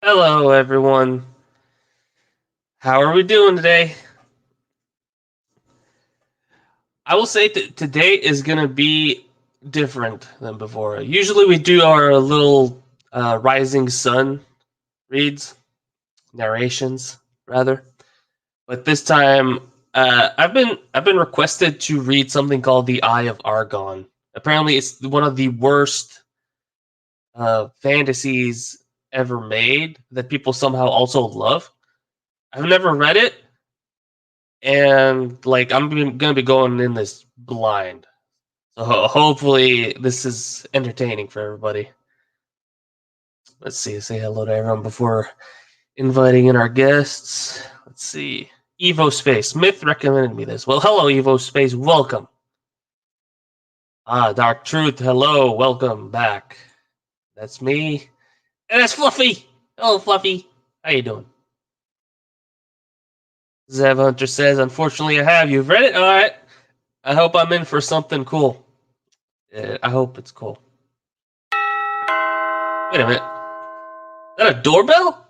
Hello, everyone. How are we doing today? I will say today is going to be different than before. Usually, we do our little rising sun reads, narrations, rather. But this time, I've been requested to read something called the Eye of Argon. Apparently, it's one of the worst fantasies ever made that people somehow also love. I've never read it, and like gonna be going in this blind. So hopefully this is entertaining for everybody. Let's see. Say hello to everyone before inviting in our guests. Let's see. Evo Space. Myth recommended me this. Well, hello, Evo Space. Welcome. Dark Truth. Hello. Welcome back. That's me. And that's Fluffy. Hello, Fluffy. How you doing? Zev Hunter says, unfortunately, I have. You've read it? All right. I hope I'm in for something cool. I hope it's cool. Wait a minute. Is that a doorbell?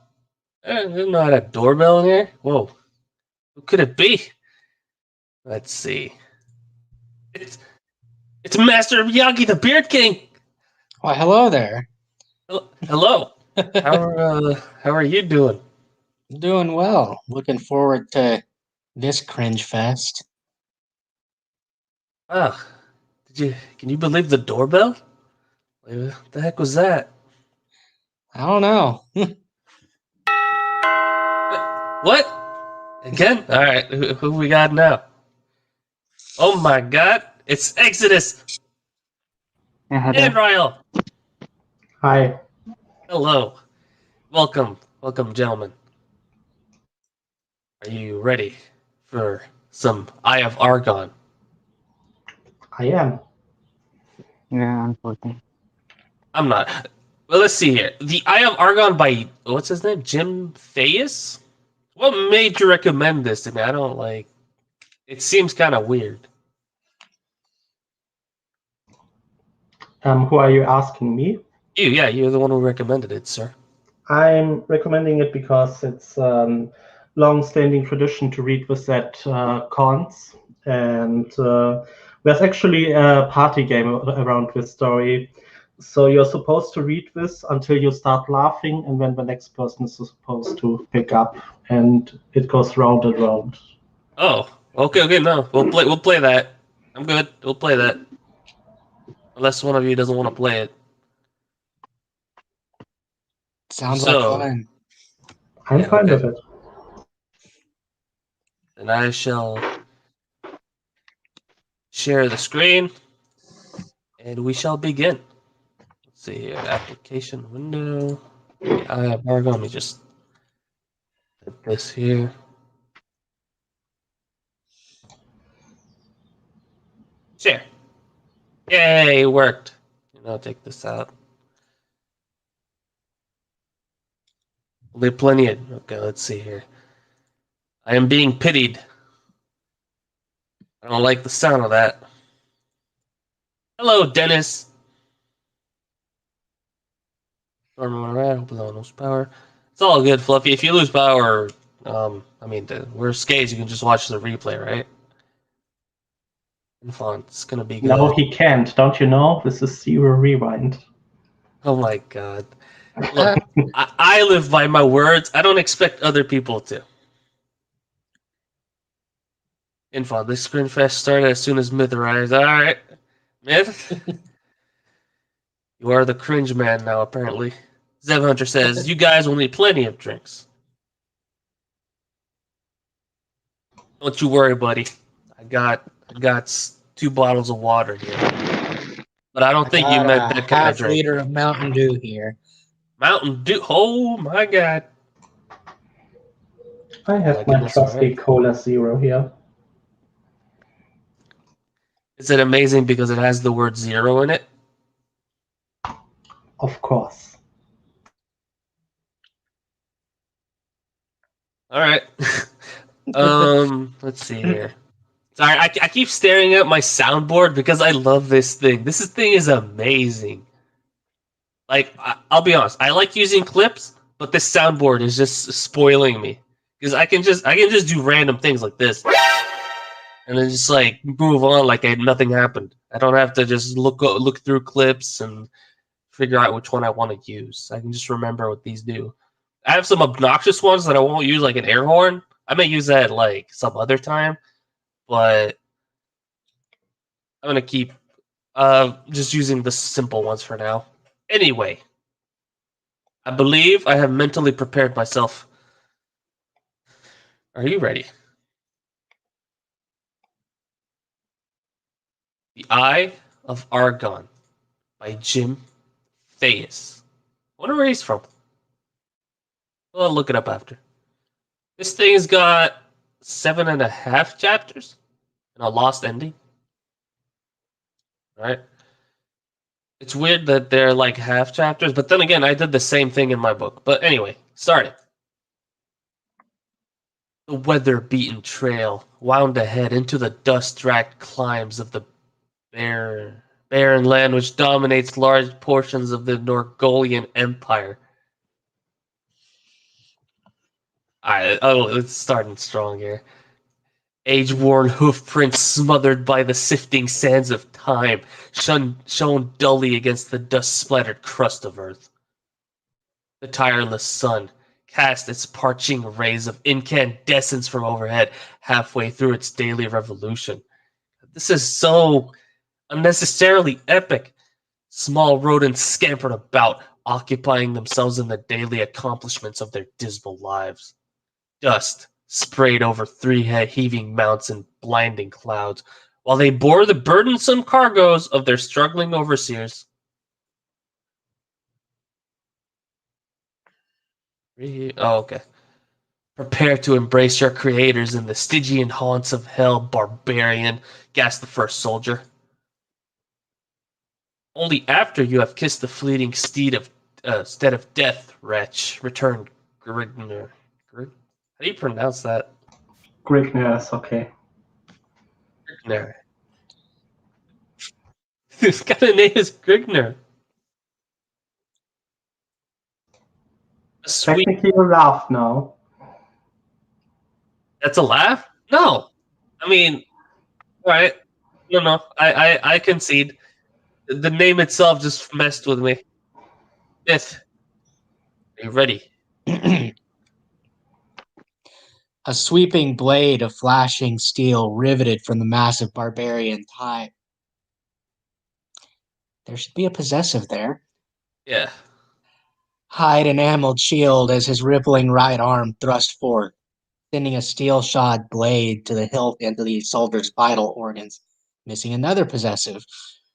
I didn't know I had a doorbell in here. Whoa. Who could it be? Let's see. It's Master Miyagi, the Beard King. Well, hello there. Hello. How are you doing? Doing well. Looking forward to this cringe fest. Ah, can you believe the doorbell? What the heck was that? I don't know. What? Again? All right. Who we got now? Oh my God! It's Exodus and Ryle. Hi. Hello. Welcome, gentlemen. Are you ready for some Eye of Argon? I am. Yeah, unfortunately. I'm not. Well, let's see here. The Eye of Argon by what's his name? Jim Thayus? What made you recommend this to me? I don't like. It seems kind of weird. Who are you asking me? Yeah, you're the one who recommended it, sir. I'm recommending it because it's long-standing tradition to read with that cons, and there's actually a party game around this story. So you're supposed to read this until you start laughing, and then the next person is supposed to pick up, and it goes round and round. Oh, okay, no, we'll play that. I'm good. We'll play that. Unless one of you doesn't want to play it. Sounds So, like fun. I'm fine okay. with it. And I shall share the screen, and we shall begin. Let's see here, application window. I have Argon. Let me just put this here. Share. Yay, it worked. And I'll take this out. Only plenty of. Okay, let's see here. I am being pitied. I don't like the sound of that. Hello, Dennis. Hope no one lose power. It's all good, Fluffy. If you lose power, the worst case, you can just watch the replay, right? And fun. It's gonna be good. No, he can't. Don't you know? This is zero rewind. Oh my God. Look, I live by my words. I don't expect other people to. Info. This screenfest started as soon as Myth arrives. All right, Myth. You are the cringe man now, apparently. Zev Hunter says, you guys will need plenty of drinks. Don't you worry, buddy. I got 2 bottles of water here. But I don't think you meant that kind of half drink. liter of Mountain Dew here. Mountain Dew. Oh my God. I have my trusty Cola Zero here. Is it amazing because it has the word zero in it? Of course. All right. Let's see here. Sorry, I keep staring at my soundboard because I love this thing. Thing is amazing. Like, I'll be honest, I like using clips, but this soundboard is just spoiling me because I can just do random things like this, and then just like move on like nothing happened. I don't have to just look through clips and figure out which one I want to use. I can just remember what these do. I have some obnoxious ones that I won't use, like an air horn. I may use that like some other time, but I'm gonna keep just using the simple ones for now. Anyway, I believe I have mentally prepared myself. Are you ready? The Eye of Argon by Jim Theus. I wonder where he's from. I'll look it up after. This thing's got 7.5 chapters and a lost ending. Right? It's weird that they're like half chapters, but then again, I did the same thing in my book. But anyway, starting. The weather-beaten trail wound ahead into the dust-racked climes of the barren land which dominates large portions of the Norgolian Empire. It's starting strong here. Age-worn hoofprints smothered by the sifting sands of time shone dully against the dust-splattered crust of earth. The tireless sun cast its parching rays of incandescence from overhead halfway through its daily revolution. This is so unnecessarily epic. Small rodents scampered about, occupying themselves in the daily accomplishments of their dismal lives. Dust sprayed over three heaving mounts in blinding clouds, while they bore the burdensome cargoes of their struggling overseers. Oh, okay. Prepare to embrace your creators in the Stygian haunts of hell, barbarian, gasped the first soldier. Only after you have kissed the fleeting stead of death, wretch, returned Grigner. How do you pronounce that? Grigner is okay. Grigner. This guy name is Grigner. Sweet. Technically, you laugh now. That's a laugh? No. I mean, all right. No. I concede. The name itself just messed with me. Myth. Are you ready? A sweeping blade of flashing steel riveted from the massive barbarian thigh. There should be a possessive there. Yeah. Hide enameled shield as his rippling right arm thrust forth, sending a steel-shod blade to the hilt into the soldier's vital organs, missing another possessive.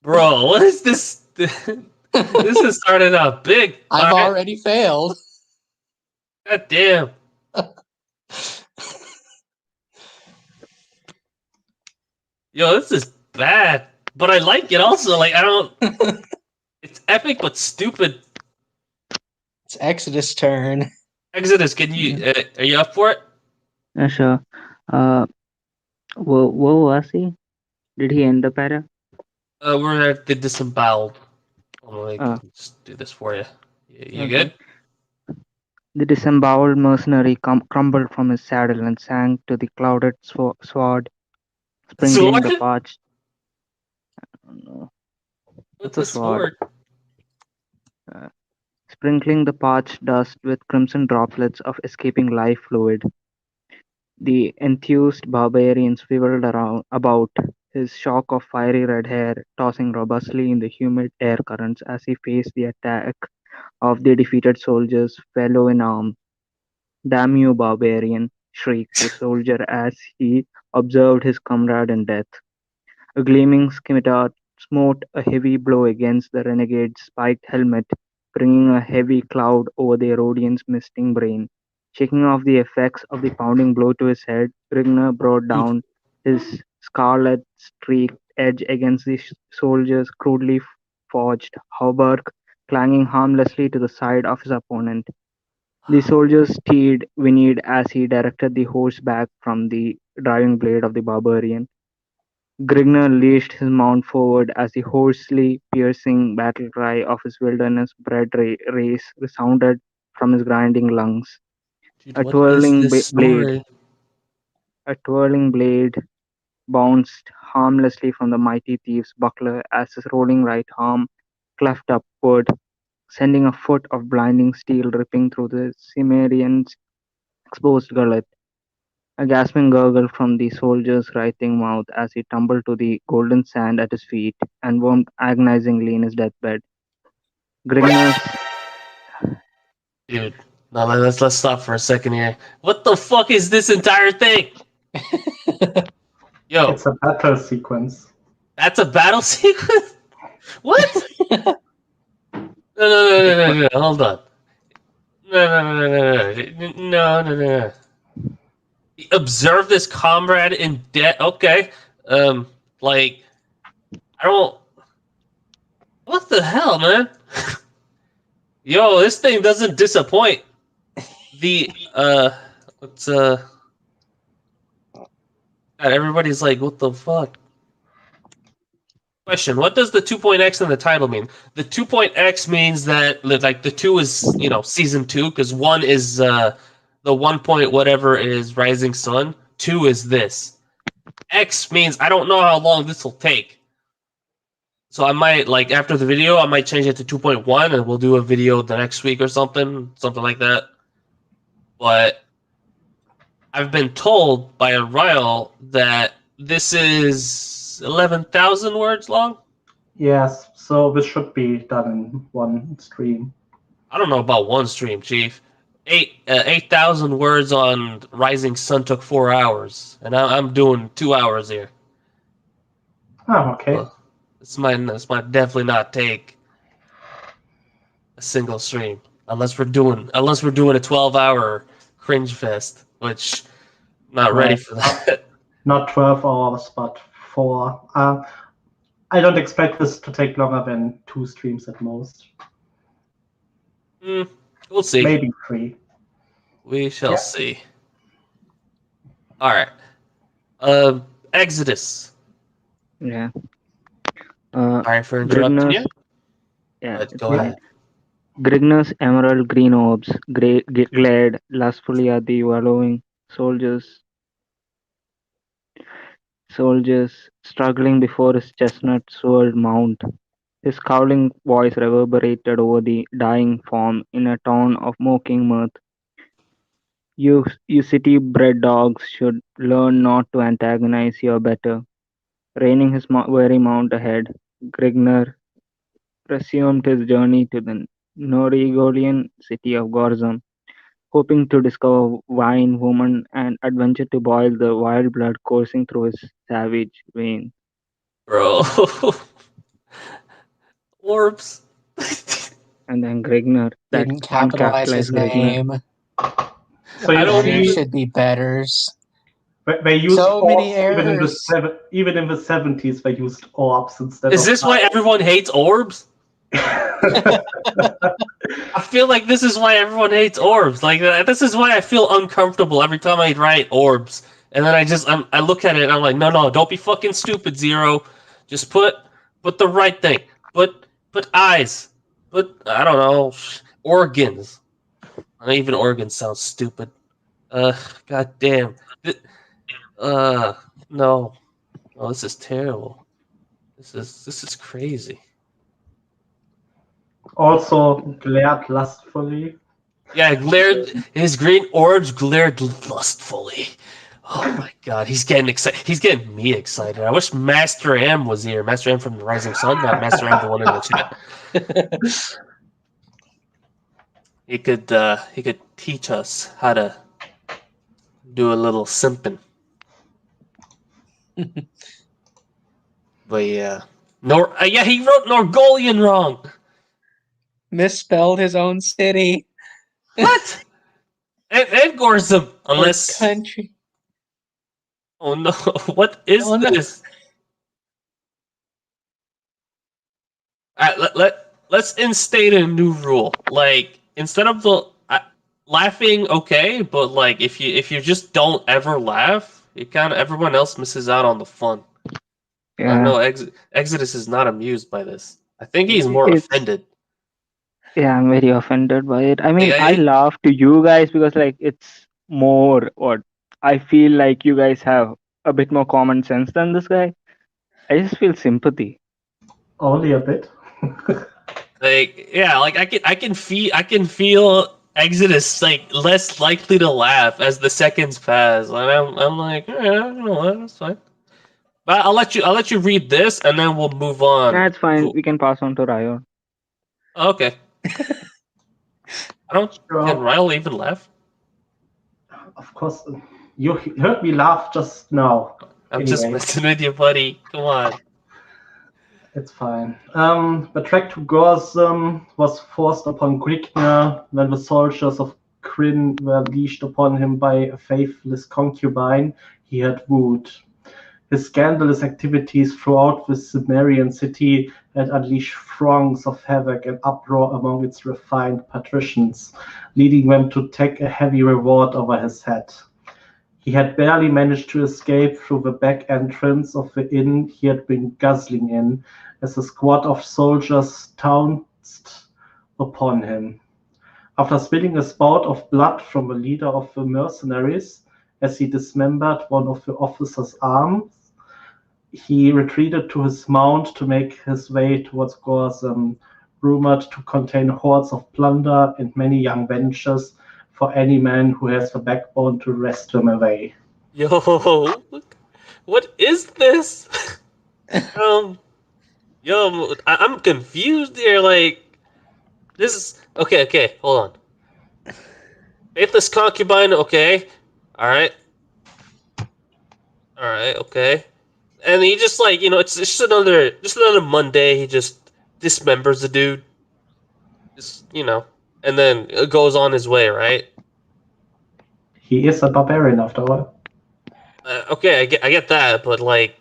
Bro, what is this? This is starting out big. I've All right. already failed. God damn. Yo, this is bad. But I like it also. Like, I don't. It's epic but stupid. It's Exodus' turn. Exodus, are you up for it? Sure. Uh, where was he? Did he end the para? We're at the disemboweled. I Uh, can just do this for you. You okay. good? The disemboweled mercenary crumbled from his saddle and sank to the clouded sward, sprinkling the Sword? parched. No, What's it's a a sword. sword? Sprinkling the parched dust with crimson droplets of escaping life fluid. The enthused barbarian swiveled about, his shock of fiery red hair tossing robustly in the humid air currents as he faced the attack of the defeated soldiers' fellow in arms. "Damn you, barbarian!" shrieked the soldier as he observed his comrade in death. A gleaming scimitar smote a heavy blow against the renegade's spiked helmet, bringing a heavy cloud over the Herodian's misting brain. Shaking off the effects of the pounding blow to his head, Grigner brought down his scarlet-streaked edge against the soldier's crudely forged hauberk, clanging harmlessly to the side of his opponent. The soldier's steed whinnied as he directed the horse back from the driving blade of the barbarian. Grigner leashed his mount forward as the hoarsely piercing battle cry of his wilderness-bred race resounded from his grinding lungs. Dude, A what is twirling this blade, story? a twirling blade bounced harmlessly from the mighty thief's buckler as his rolling right arm cleft upward, sending a foot of blinding steel ripping through the Cimmerian's exposed gullet. A gasping gurgle from the soldier's writhing mouth as he tumbled to the golden sand at his feet and wormed agonizingly in his deathbed. Grigners, Dude, no, let's stop for a second here. What the fuck is this entire thing? Yo, It's a battle sequence. that's a battle sequence? What? No, hold on. No. Observe this comrade in debt. Okay. Like, I don't. What the hell, man? Yo, this thing doesn't disappoint. The, what's, God, everybody's like, what the fuck? Question: what does the 2.x in the title mean? The 2.x means that like the 2 is season 2 because 1 is the 1 point whatever is Rising Sun. 2 is this. X means I don't know how long this will take. So I might like after the video I might change it to 2.1 and we'll do a video the next week or something like that. But I've been told by a Ryle that this is 11,000 words long. Yes, so this should be done in one stream. I don't know about one stream, Chief. 8,000 words on Rising Sun took 4 hours, and I'm doing 2 hours here. Oh, okay. Well, this might definitely not take a single stream unless we're doing a 12-hour cringe fest, which I'm not ready Right. for that. Not 12 hours, but 4. I don't expect this to take longer than 2 streams at most. We'll see. Maybe 3. We shall Yeah. see. All right. Exodus. yeah. Sorry for interrupting you. Yeah, But it's go fine. ahead. Grigners' emerald green orbs glared lustfully at the wallowing soldiers struggling before his chestnut sword mount. His scowling voice reverberated over the dying form in a tone of mocking mirth. You city-bred dogs should learn not to antagonize your better. Reining his weary mount ahead, Grigner resumed his journey to the Norigolian city of Gorzum, hoping to discover wine, woman, and adventure to boil the wild blood coursing through his savage veins. Bro. Orbs. And then Grigner, that Didn't capitalize his uncapitalized Grigner. name. So I you don't There see, should be betters. they used So many orbs even in the errors. even in the 70s. They used orbs instead Is of. this why everyone hates orbs? I feel like this is why everyone hates orbs. Like this is why I feel uncomfortable every time I write orbs. And then I look at it and I'm like, no, don't be fucking stupid, Zero. Just put the right thing. Put eyes. Put I don't know organs. Even organs sound stupid. God damn. No. Oh, this is terrible. This is crazy. Also glared lustfully. Yeah, his green orbs glared lustfully. Oh my god, he's getting excited. He's getting me excited. I wish Master M was here. Master M from the Rising Sun, not Master M, the one in the chat. He could teach us how to do a little simping. But yeah. Yeah, he wrote Norgolian wrong. Misspelled his own city. What? And Gorzum, Or unless country. oh no, what is Oh, no. this? Let's instate a new rule. Like instead of the laughing, okay, but like if you just don't ever laugh, everyone else misses out on the fun. Yeah, No, Exodus is not amused by this. I think he's more it's offended. Yeah, I'm very offended by it. I mean, I I laugh to you guys because like it's more what I feel like you guys have a bit more common sense than this guy. I just feel sympathy. Only a bit. like yeah, like I can feel Exodus like less likely to laugh as the seconds pass, and I'm like, yeah, I don't know what, that's fine. But I'll let you read this, and then we'll move on. That's fine. To, We can pass on to Ryan. okay, I don't. Can Sure. Ryle even laugh? Of course, you heard me laugh just now. I'm just Anyway, messing with you, buddy. Come on. it's fine. The trek to Gorsum was forced upon Grignr when the soldiers of Kryn were leashed upon him by a faithless concubine he had wooed. His scandalous activities throughout the Cimmerian city had unleashed throngs of havoc and uproar among its refined patricians, leading them to take a heavy reward over his head. He had barely managed to escape through the back entrance of the inn he had been guzzling in, as a squad of soldiers pounced upon him. After spilling a spout of blood from the leader of the mercenaries, as he dismembered one of the officer's arms, he retreated to his mount to make his way towards Gorsum, rumored to contain hordes of plunder and many young ventures for any man who has the backbone to wrest them away. Yo, what is this? um, yo, I'm confused here. Like, this is okay. Okay, hold on. Faithless concubine. Okay, all right, okay. And he just like it's just another Monday. He just dismembers the dude. Just and then it goes on his way, right? He is a barbarian after all. Okay, I get that, but like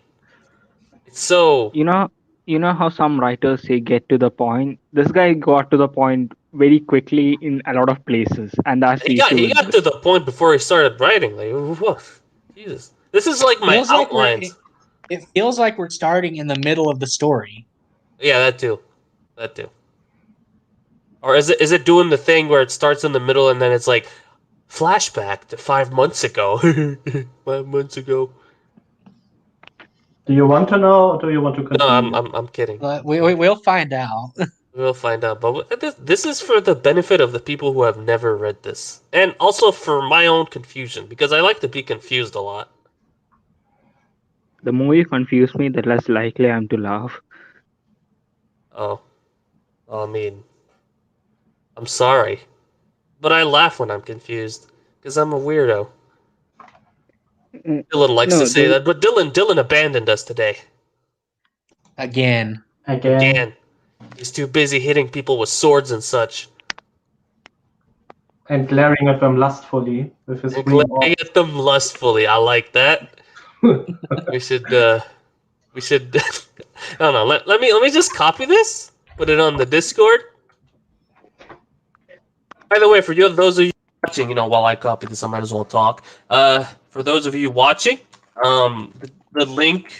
it's so You know, you know how some writers say get to the point. This guy got to the point very quickly in a lot of places, and that's he the got issue he with got to this. the point before he started writing. Like, whoa, Jesus, this is like my Feels like outlines. it feels like we're starting in the middle of the story. Yeah, that too. Or is it doing the thing where it starts in the middle and then it's like flashback to 5 months ago? 5 months ago. Do you want to know or do you want to No, I'm continue? I'm I'm kidding. But we'll find out. We'll find out. But this is for the benefit of the people who have never read this, and also for my own confusion because I like to be confused a lot. The more you confuse me, the less likely I am to laugh. Oh, well, I mean, I'm sorry, but I laugh when I'm confused because I'm a weirdo. Mm, Dylan likes to No, say this that, but Dylan abandoned us today. Again. Again, Again, he's too busy hitting people with swords and such, and glaring at them lustfully with his and green glaring orb. at them lustfully. I like that. We should we should. I don't know. Let me just copy this. Put it on the Discord. By the way, for those of you watching, while I copy this, I might as well talk. For those of you watching, the link to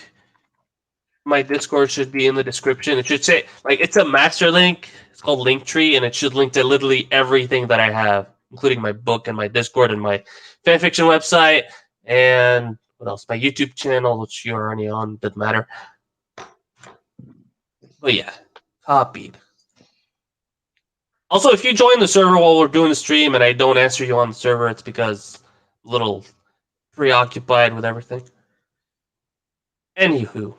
my Discord should be in the description. It should say like it's a master link. It's called Linktree, and it should link to literally everything that I have, including my book and my Discord and my fanfiction website and what else? My YouTube channel, which you're already on, doesn't matter. But yeah, copied. Also, if you join the server while we're doing the stream and I don't answer you on the server, it's because I'm a little preoccupied with everything. Anywho,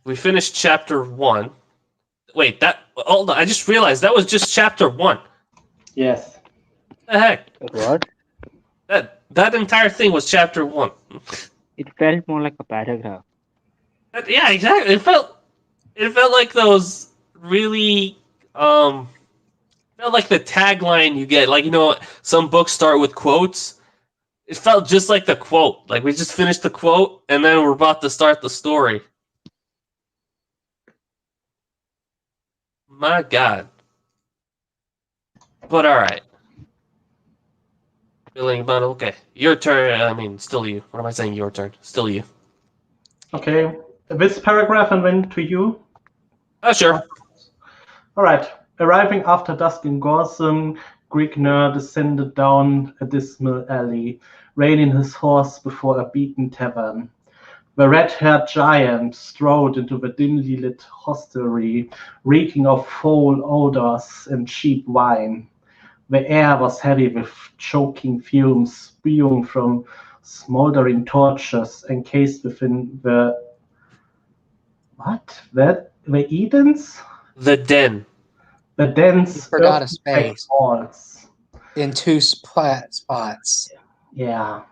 we finished chapter 1. Wait, hold on, I just realized that was just chapter 1. Yes. The heck? what? That entire thing was chapter 1. It felt more like a paragraph. Yeah, exactly. It felt like those really felt like the tagline you get. Like, some books start with quotes. It felt just like the quote. Like we just finished the quote and then we're about to start the story. My God. But all right. Feeling about okay. Your turn. I mean, still you. What am I saying? Your turn. Still you. Okay. This paragraph and then to you. Oh, sure. All right. Arriving after dusk in Gorsum, Grignr descended down a dismal alley, reining his horse before a beaten tavern. The red-haired giant strode into the dimly lit hostelry, reeking of foul odors and cheap wine. The air was heavy with choking fumes spewing from smoldering torches encased within the Edens? The Den. The dense You forgot a earthen-black space. walls. In two spots. Yeah.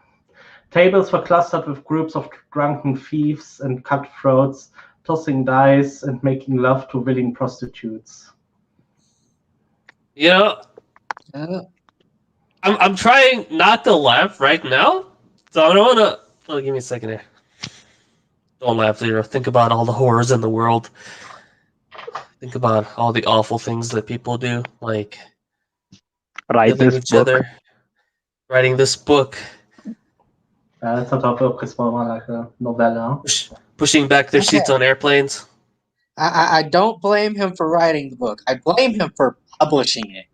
Tables were clustered with groups of drunken thieves and cutthroats, tossing dice and making love to willing prostitutes. You know, Uh, I'm trying not to laugh right now, so I don't want to. Oh, give me a second here. Don't laugh, Zero. Think about all the horrors in the world. Think about all the awful things that people do, like Write killing this each book. other, writing this book, It's not a book, it's more like a novella. pushing back their Okay. seats on airplanes. I don't blame him for writing the book. I blame him for publishing it.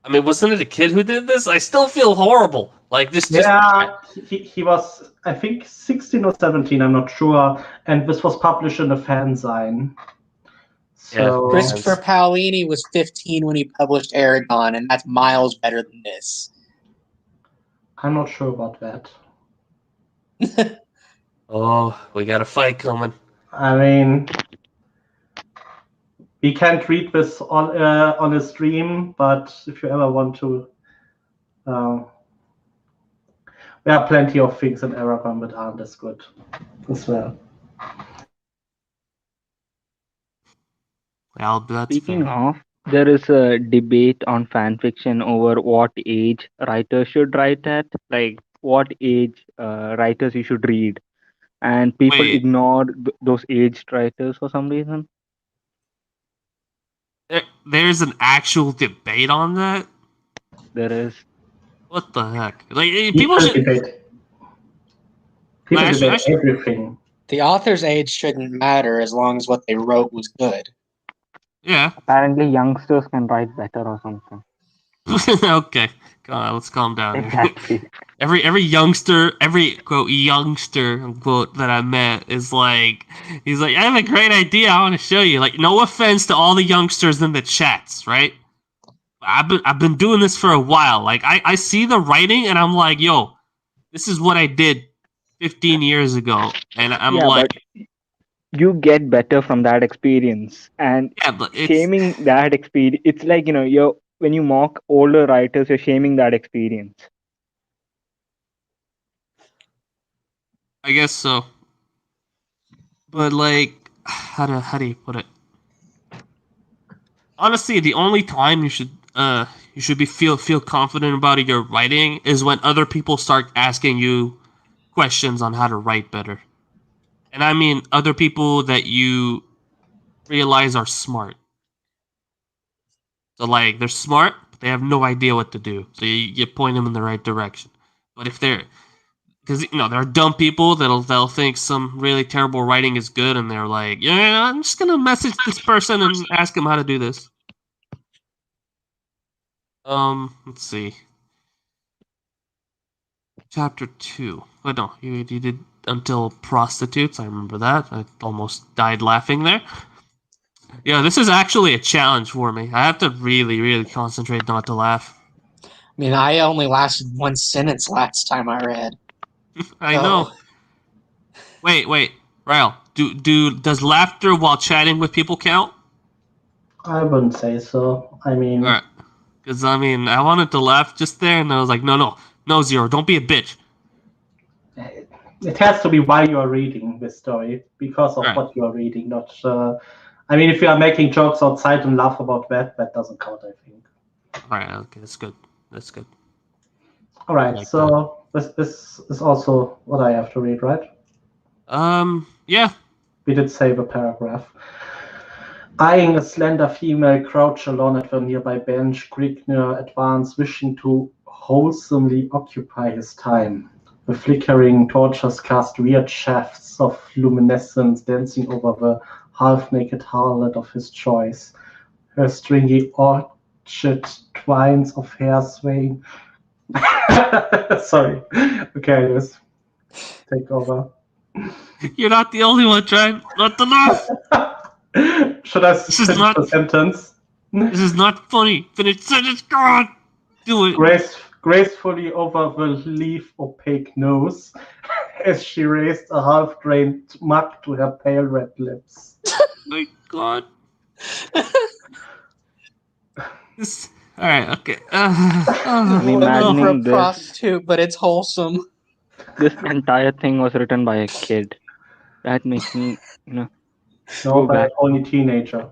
I mean, wasn't it a kid who did this? I still feel horrible. Like this just Yeah, he was, I think, 16 or 17, I'm not sure, and this was published in a fanzine. So, Christopher Paolini was 15 when he published Aragon, and that's miles better than this. I'm not sure about that. Oh, we got a fight coming. I mean, we can't read this on a stream, but if you ever want to, there are plenty of things in Aragon that aren't as good as well. Well, that's Speaking fair. of, there is a debate on fanfiction over what age writers should write at, like what age writers you should read, and people Wait. ignore those aged writers for some reason. There's an actual debate on that. There is. What the heck? Like people should debate. People Like, debate everything. The author's age shouldn't matter as long as what they wrote was good. Yeah. Apparently, youngsters can write better or something. Okay. Let's calm down here. Exactly. Every youngster, every quote youngster unquote that I met is like, he's like, I have a great idea. I want to show you. Like, no offense to all the youngsters in the chats, right? I've been doing this for a while. Like, I see the writing and I'm like, yo, this is what I did 15 years ago, and I'm like, but you get better from that experience, and yeah, but it's shaming that experience. It's like when you mock older writers, you're shaming that experience. I guess so. But like, how do you put it? Honestly, the only time you should be feel confident about your writing is when other people start asking you questions on how to write better. And I mean other people that you realize are smart. So like they're smart, but they have no idea what to do. So you point them in the right direction. But if they're because there are dumb people they'll think some really terrible writing is good, and they're like, yeah, I'm just gonna message this person and ask him how to do this. Let's see. Chapter 2. Oh no, you did until prostitutes. I remember that. I almost died laughing there. Yeah, this is actually a challenge for me. I have to really, really concentrate not to laugh. I mean, I only lasted one sentence last time I read. I know. Wait, Ryle, does laughter while chatting with people count? I wouldn't say so. I mean, Alright. Because, I mean, I wanted to laugh just there, and I was like, no, Zero, don't be a bitch. it has to be why you are reading this story, because of what you are reading, not... I mean, if you are making jokes outside and laugh about that doesn't count, I think. Alright, okay, that's good. Alright, like so this is also what I have to read, right? Yeah. We did save a paragraph. Eyeing a slender female crouch alone at the nearby bench, Grignr advanced, wishing to wholesomely occupy his time. The flickering torches cast weird shafts of luminescence dancing over the half-naked harlot of his choice. her stringy orchid twines of hair swaying. Sorry. Okay, let's take over. You're not the only one trying not to laugh. Should I This is finish not- the sentence? This is not funny. Finish sentence. Go on. Do it. Gracefully over the leaf opaque nose, as she raised a half-drained mug to her pale red lips. My God. This. All right. Okay. I'm Looking for a imagining this. prostitute, but it's wholesome. This entire thing was written by a kid. That makes me, No, go by back. only teenager.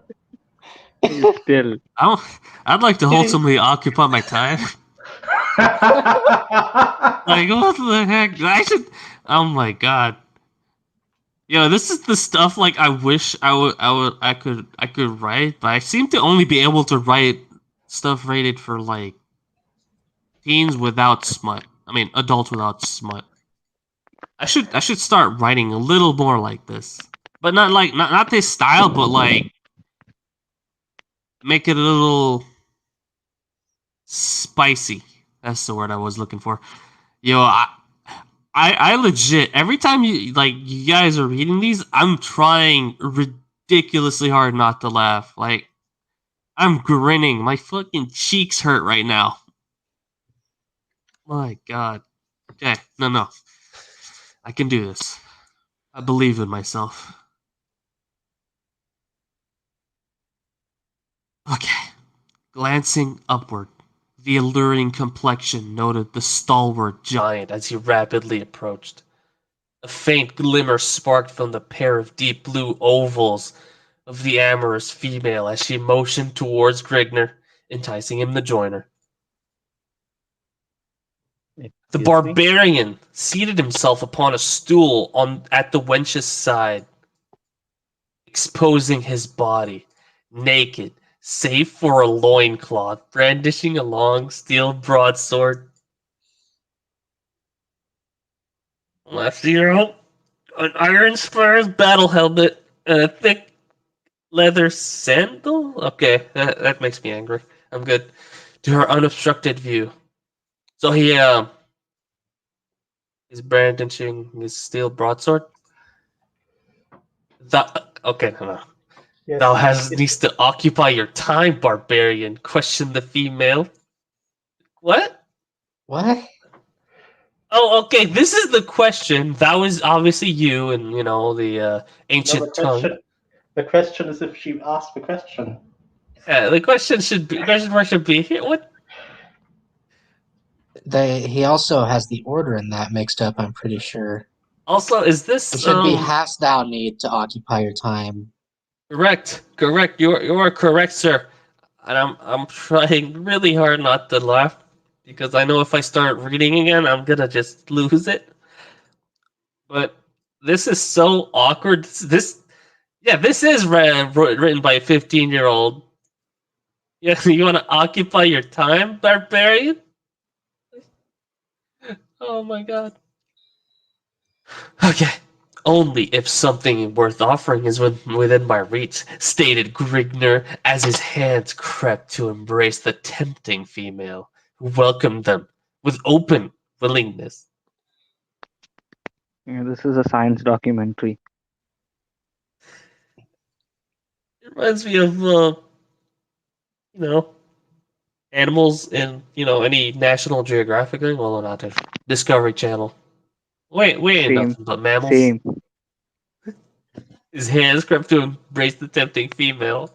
Still, I'd like to wholesomely occupy my time. Like, what the heck? I should. Oh my God. Yo, this is the stuff like I wish I could write, but I seem to only be able to write stuff rated for like teens without smut. I mean, adults without smut. I should start writing a little more like this, but not like not this style, but like make it a little spicy. That's the word I was looking for. Yo, I legit every time you guys are reading these, I'm trying ridiculously hard not to laugh. Like I'm grinning. My fucking cheeks hurt right now. My God. Okay, no. I can do this. I believe in myself. Okay. Glancing upward, the alluring complexion noted the stalwart giant as he rapidly approached. A faint glimmer sparked from the pair of deep blue ovals of the amorous female as she motioned towards Grigner, enticing him to join her. The barbarian seated himself upon a stool at the wench's side, exposing his body, naked, save for a loincloth, brandishing a long steel broadsword. Left ear, an iron spurs battle helmet, and a thick leather sandal? Okay, that makes me angry. I'm good. To her unobstructed view. So he is brandishing his steel broadsword. Okay, no. Yes, Thou needs to occupy your time, barbarian, questioned the female. What? What? Oh, okay, this is the question. That was obviously you and, the no, ancient tongue. the question is if she asked the question. Yeah, the question mark should be here. What? He also has the order in that mixed up, I'm pretty sure. Also, is this It should be hast thou need to occupy your time. correct? Correct. You are correct, sir. And I'm trying really hard not to laugh because I know if I start reading again, I'm gonna just lose it. But this is so awkward. This is written by a 15-year-old. Yeah, you want to occupy your time, barbarian? Oh my God. Okay. Only if something worth offering is within my reach, stated Grigner as his hands crept to embrace the tempting female, who welcomed them with open willingness. this is a science documentary. It reminds me of, you know, animals in, any National Geographic thing. Well, not Discovery Channel. Wait, ain't Same, nothing but mammals. same. His hands crept to embrace the tempting female.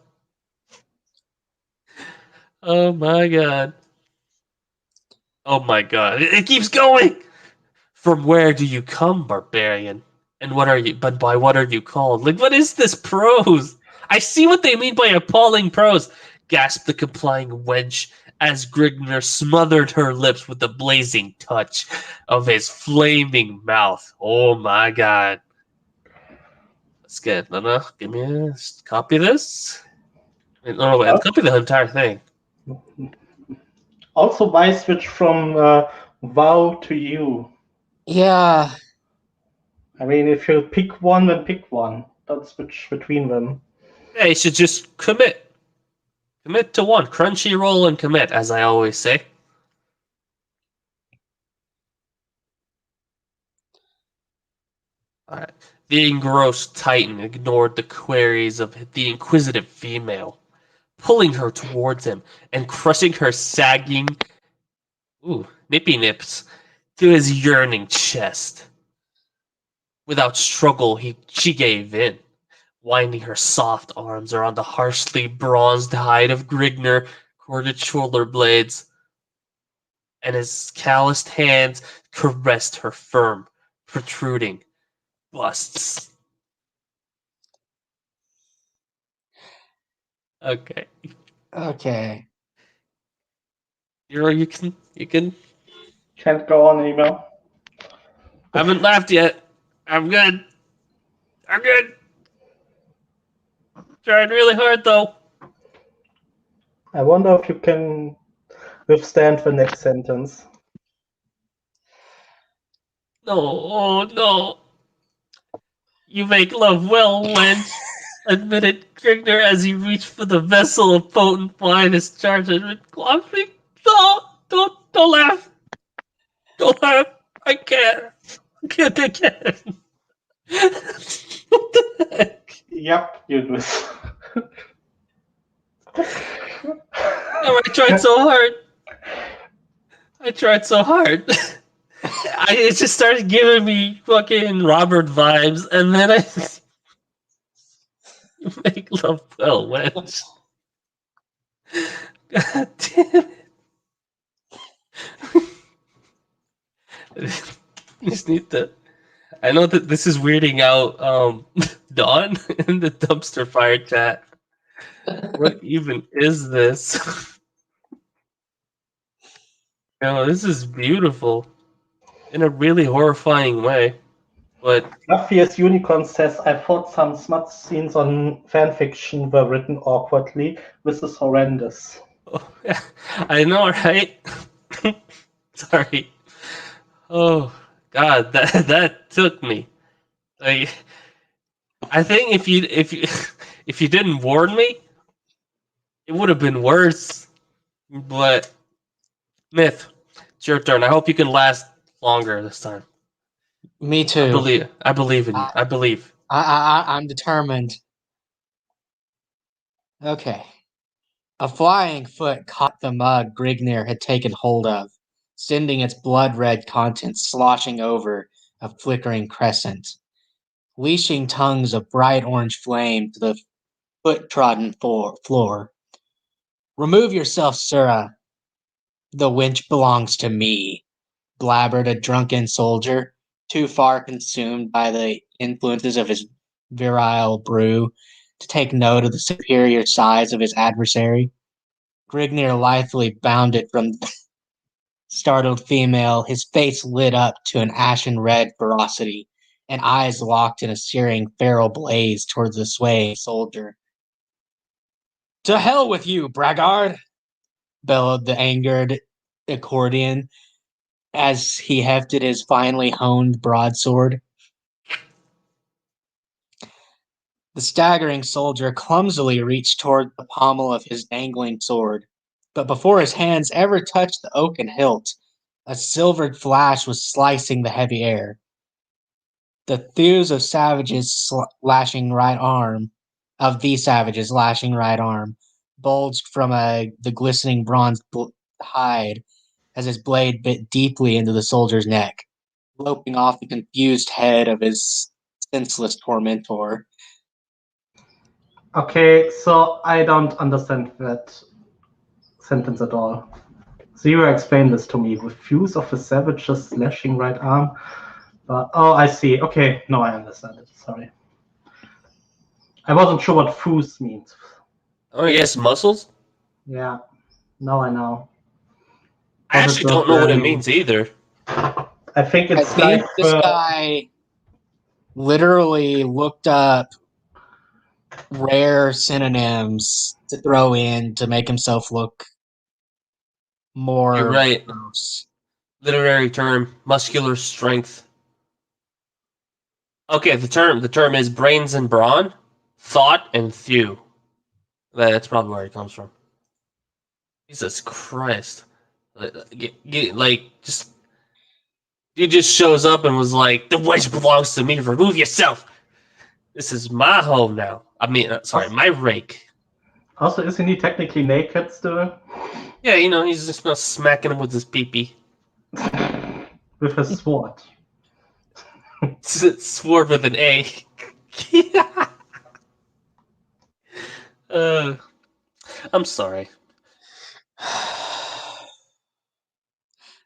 Oh my God. Oh my God. It keeps going. From where do you come, barbarian? And what are you? But by what are you called? Like, what is this prose? I see what they mean by appalling prose. Gasped the complying wench as Grigner smothered her lips with the blazing touch of his flaming mouth. Oh my God. Let's get give me a copy of this. No, wait, copy the entire thing. Also, why switch from vow to you? Yeah. I mean, if you pick one, then pick one. Don't switch between them. Yeah, you should just commit. Commit to one. Crunchyroll and commit, as I always say. Alright. The engrossed Titan ignored the queries of the inquisitive female, pulling her towards him and crushing her sagging, nippy nips to his yearning chest. Without struggle, she gave in, winding her soft arms around the harshly bronzed hide of Grigner corded shoulder blades, and his calloused hands caressed her firm, protruding busts. Okay. Okay. You can. Can't go on anymore. I haven't laughed yet. I'm good. I'm good. Trying really hard though. I wonder if you can withstand the next sentence. No, oh no. You make love well, wench, admitted Grigner as he reached for the vessel of potent wine as charged with coffee. No, don't laugh. Don't laugh. I can't. I can't. What the heck? Yep, you do. I tried so hard. It just started giving me fucking Robert vibes, and then I you make love well, wench. God damn it. You just need to. I know that this is weirding out Dawn in the dumpster fire chat. What even is this? This is beautiful in a really horrifying way. But Fluffy's Unicorn says, I thought some smut scenes on fanfiction were written awkwardly. This is horrendous. yeah, I know, right? Sorry. Oh God, that took me. Like, I think if you if you didn't warn me, it would have been worse. But Myth, it's your turn. I hope you can last longer this time. Me too. I believe in you. I believe. I'm determined. Okay. A flying foot caught the mug Grignir had taken hold of, sending its blood-red contents sloshing over a flickering crescent. Leashing tongues of bright orange flame to the foot-trodden floor. Remove yourself, Sura. The wench belongs to me, blabbered a drunken soldier, too far consumed by the influences of his virile brew to take note of the superior size of his adversary. Grignir lithely bounded from the startled female, his face lit up to an ashen red ferocity, and eyes locked in a searing feral blaze towards the swaying soldier. To hell with you, braggart! Bellowed the angered accordion as he hefted his finely honed broadsword. The staggering soldier clumsily reached toward the pommel of his dangling sword, but before his hands ever touched the oaken hilt, a silvered flash was slicing the heavy air. The thews of savages lashing right arm, bulged from the glistening bronze hide as his blade bit deeply into the soldier's neck, loping off the confused head of his senseless tormentor. Okay, so I don't understand that sentence at all. So you explain this to me. With views of a savage's slashing right arm. Oh, I see. Okay, no, I understand it. Sorry. I wasn't sure what foos means. Oh, yes, muscles? Yeah, now I know. I actually don't know what it means either. I think it's this guy literally looked up rare synonyms to throw in to make himself look more. You're right. Gross. Literary term, muscular strength. Okay, the term is brains and brawn, thought and thew. That's probably where it comes from. Jesus Christ! Just he just shows up and was like, "The wedge belongs to me. Remove yourself. This is my home now. I mean, sorry, my rake." Also, isn't he technically naked still? Yeah, he's just not smacking him with his pee-pee. With his sword. Sword with an A. uh, I'm sorry.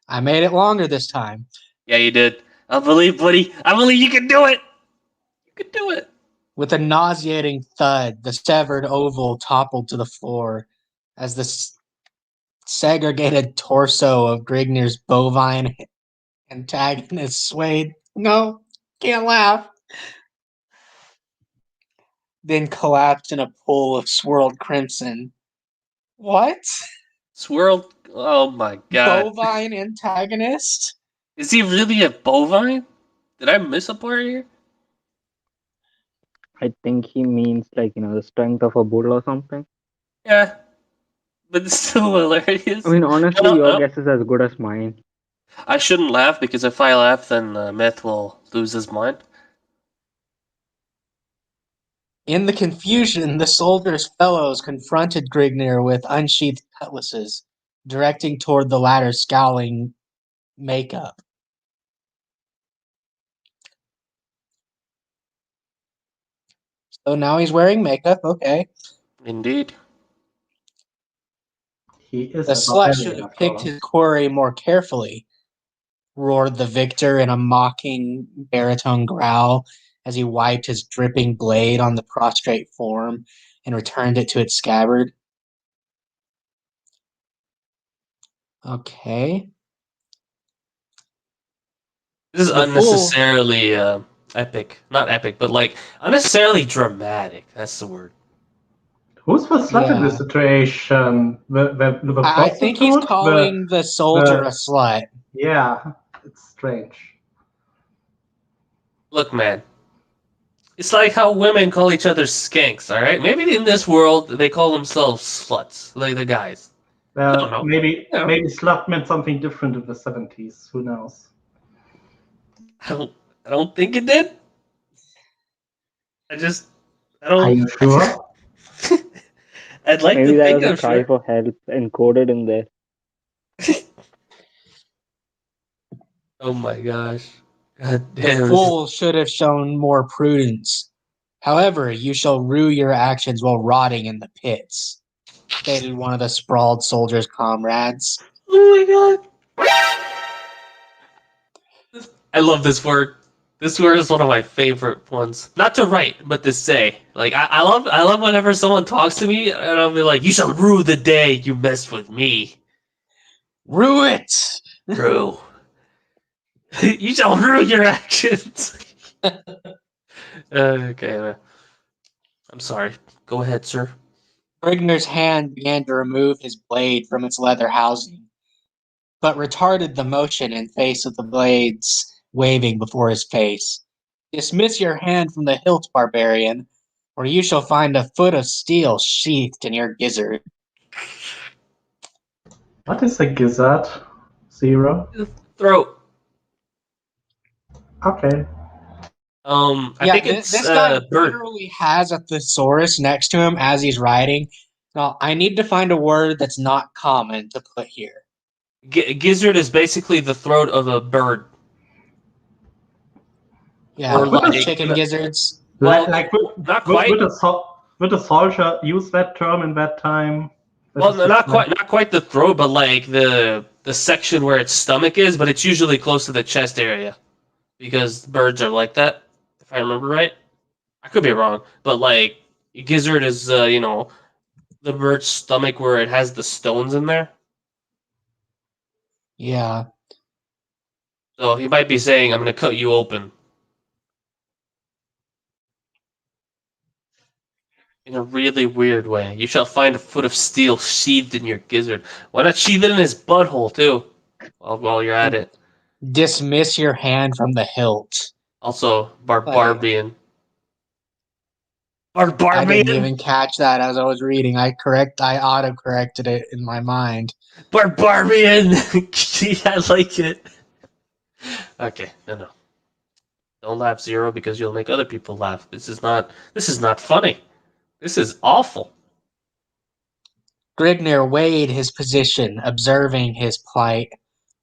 I made it longer this time. Yeah, you did. I believe, buddy. I believe you can do it. You can do it. With a nauseating thud, the severed oval toppled to the floor as the segregated torso of Grignar's bovine antagonist swayed. No, can't laugh. Then collapsed in a pool of swirled crimson. What? Swirl. Oh my god. Bovine antagonist? Is he really a bovine? Did I miss a part here? I think he means like the strength of a bull or something. Yeah, but it's still hilarious. I mean, honestly, No, your no. guess is as good as mine. I shouldn't laugh because if I laugh, then Myth will lose his mind. In the confusion, the soldiers' fellows confronted Grignar with unsheathed cutlasses, directing toward the latter's scowling makeup. So now he's wearing makeup, okay. Indeed. He is The a slut should barbarian have after picked all. his quarry more carefully, roared the victor in a mocking baritone growl as he wiped his dripping blade on the prostrate form and returned it to its scabbard. Okay. This is The fool. unnecessarily epic. Not epic, but like unnecessarily dramatic. That's the word. Who's the slut in this Yeah. situation? The I think he's prostitute? calling the soldier the- a slut. Yeah, it's strange. Look, man. It's like how women call each other skanks, alright? Maybe in this world they call themselves sluts, like the guys. I don't know. Maybe You know, maybe slut meant something different in the 70s. Who knows? I don't think it did. I Are don't. you sure? I'd like Maybe to that think was a I'm cry sure. for help encoded in there. Oh my gosh. God The damn. fool should have shown more prudence. However, you shall rue your actions while rotting in the pits, stated one of the sprawled soldiers' comrades. Oh my god. I love this word. This word is one of my favorite ones. Not to write, but to say. Like I love whenever someone talks to me and I'll be like, "You shall rue the day you messed with me." Rue it! Rue. You shall rue your actions. Okay. I'm sorry. Go ahead, sir. Brignar's hand began to remove his blade from its leather housing, but retarded the motion in face of the blades waving before his face. Dismiss your hand from the hilt, barbarian, or you shall find a foot of steel sheathed in your gizzard. What is a gizzard? Zero? Throat. Okay. I Yeah, think it's this guy bird. literally has a thesaurus next to him as he's writing. Now, I need to find a word that's not common to put here. Gizzard is basically the throat of a bird. Yeah, Or like like chicken gizzards. well, Like not quite. would a soldier use that term in that time? Well, no, not quite the throat, but like the section where its stomach is, but it's usually close to the chest area because birds are like that. If I remember right, I could be wrong, but like gizzard is the bird's stomach where it has the stones in there. Yeah. So he might be saying, "I'm going to cut you open." In a really weird way. You shall find a foot of steel sheathed in your gizzard. Why not sheathe it in his butthole too? While you're at it. Dismiss your hand from the hilt. Also, Like, barbarian. I Barbarian. didn't even catch that as I was reading. I auto-corrected it in my mind. Barbarian. I like it. Okay, no. Don't laugh, Zero, because you'll make other people laugh. This is not funny. This is awful. Grignir weighed his position, observing his plight,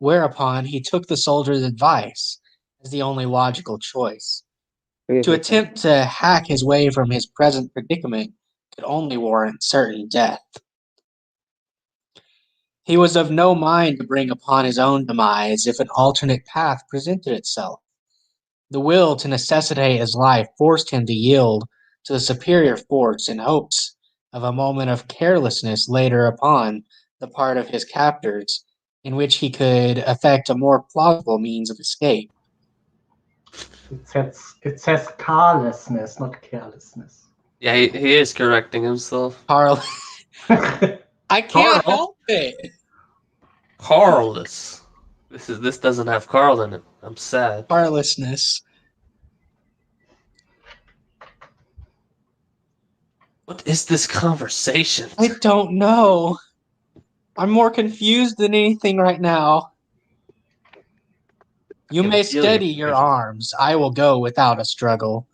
whereupon he took the soldier's advice as the only logical choice. To attempt to hack his way from his present predicament could only warrant certain death. He was of no mind to bring upon his own demise if an alternate path presented itself. The will to necessitate his life forced him to yield to the superior force in hopes of a moment of carelessness later upon the part of his captors, in which he could effect a more plausible means of escape. It says carelessness, not carelessness. Yeah, he is correcting himself. Carl, I can't Carl? help it. Carless. This doesn't have Carl in it. I'm sad. Carelessness. What is this conversation? I don't know. I'm more confused than anything right now. You can may feel steady your your arms. I will go without a struggle.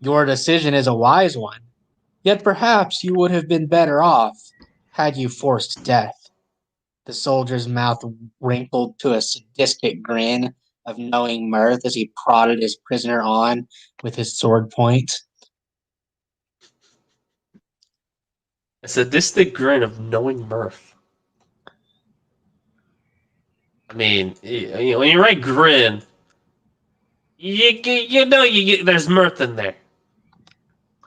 Your decision is a wise one, yet perhaps you would have been better off had you forced death. The soldier's mouth wrinkled to a sadistic grin of knowing mirth as he prodded his prisoner on with his sword point. A sadistic grin of knowing mirth. I mean, when you write grin, you know there's mirth in there.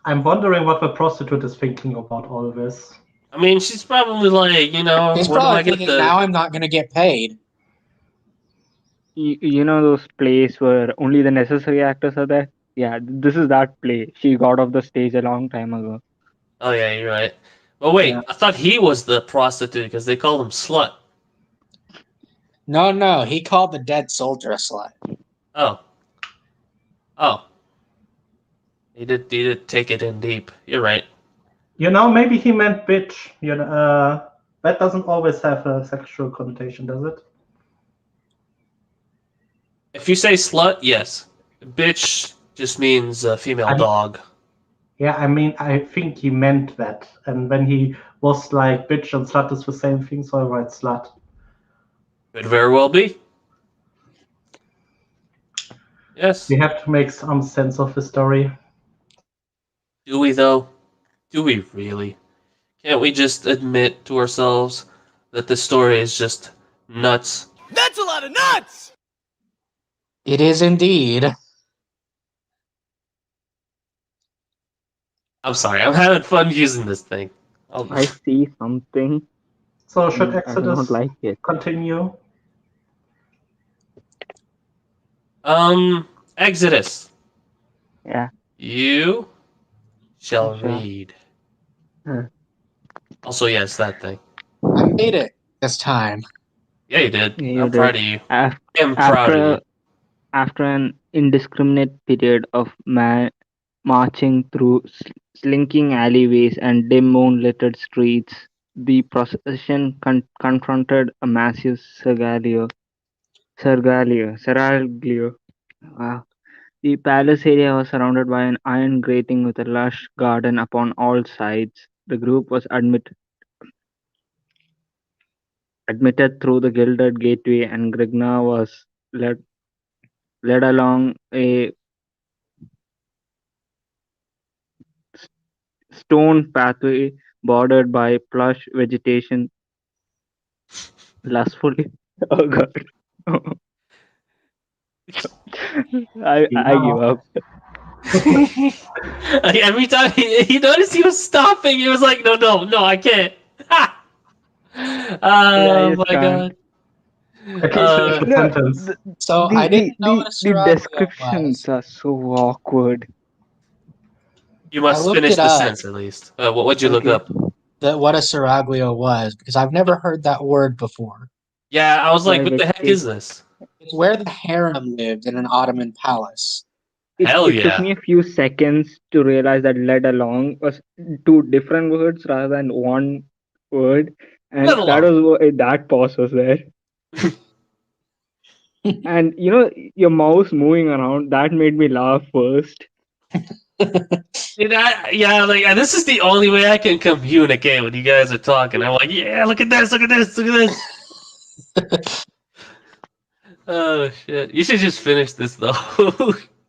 I'm wondering what the prostitute is thinking about all this. I mean, she's probably like, He's what am I probably going thinking, now I'm not going to get paid. You know those plays where only the necessary actors are there? Yeah, this is that play. She got off the stage a long time ago. Oh yeah, you're right. But wait, Yeah. I thought he was the prostitute because they called him slut. No, he called the dead soldier a slut. Oh. He did take it in deep. You're right. Maybe he meant bitch. That doesn't always have a sexual connotation, does it? If you say slut, yes. Bitch just means female dog. Yeah, I think he meant that. And when he was like, bitch and slut is the same thing, so I write slut. Could very well be. Yes. We have to make some sense of the story. Do we though? Do we really? Can't we just admit to ourselves that the story is just nuts? That's a lot of nuts! It is indeed. I'm sorry, I'm having fun using this thing. I see something. So should I do Exodus not like it. continue? Exodus. Yeah. You shall Sure. read. Huh. Also, yes, that thing. I made it this time. Yeah, you did. Yeah, you I'm did. proud of you. Af- I'm proud of you. After an indiscriminate period of marching through slinking alleyways and dim moon-littered streets, the procession confronted a massive seraglio. Wow. The palace area was surrounded by an iron grating with a lush garden upon all sides. The group was admitted through the gilded gateway, and Grigna was led along a stone pathway bordered by plush vegetation, lustfully. Oh god. I give up. Like, every time he noticed he was stopping, he was like, no, I can't. Oh I my just can't. god. At least finish the No, sentence. So I didn't know what a the seraglio descriptions was. are so awkward. You must looked finish it the up. sentence at least. What'd you look Okay. up? What a seraglio was, because I've never heard that word before. Yeah, I was like, what the heck Vegetation. is this? It's where the harem lived in an Ottoman palace. Hell It took yeah. me a few seconds to realize that led along was two different words rather than one word, Let and that alone. was that pause was there. And your mouse moving around, that made me laugh first. Yeah, like this is the only way I can communicate when you guys are talking. I'm like, yeah, look at this, look at this, look at this. Oh shit! You should just finish this though.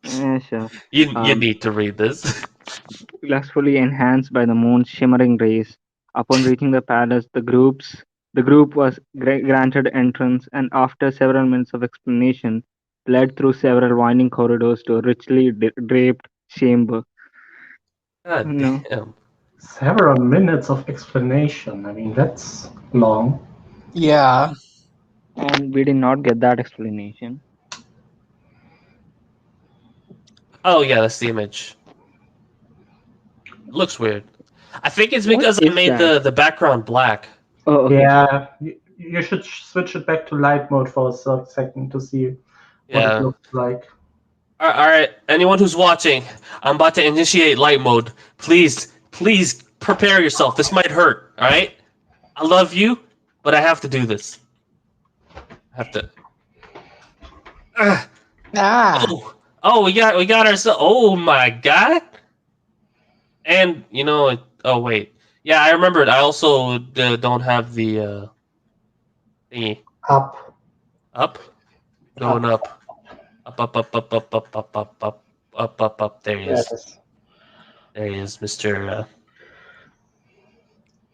Yeah, sure. You need to read this. Successfully enhanced by the moon's shimmering rays. Upon reaching the palace, the group was granted entrance, and after several minutes of explanation, led through several winding corridors to a richly draped chamber. God No, damn. Several minutes of explanation. I mean, that's long. Yeah. and we did not get that explanation. Oh yeah, that's the image. It looks weird. I think it's What because I is made that? the background black. Oh, okay. Yeah, you should switch it back to light mode for a second to see what it Yeah. looks like. All right. Anyone who's watching, I'm about to initiate light mode. Please, please prepare yourself. This might hurt. All right. I love you, but I have to do this. I have to. Ah. Oh, we got ourselves. Oh my god! And oh wait, yeah, I remembered. I also don't have the thingy Up. up, going up, up, up, up, up, up, up, up, up, up, up, up, up. There he There it is. is. There he is, Mister.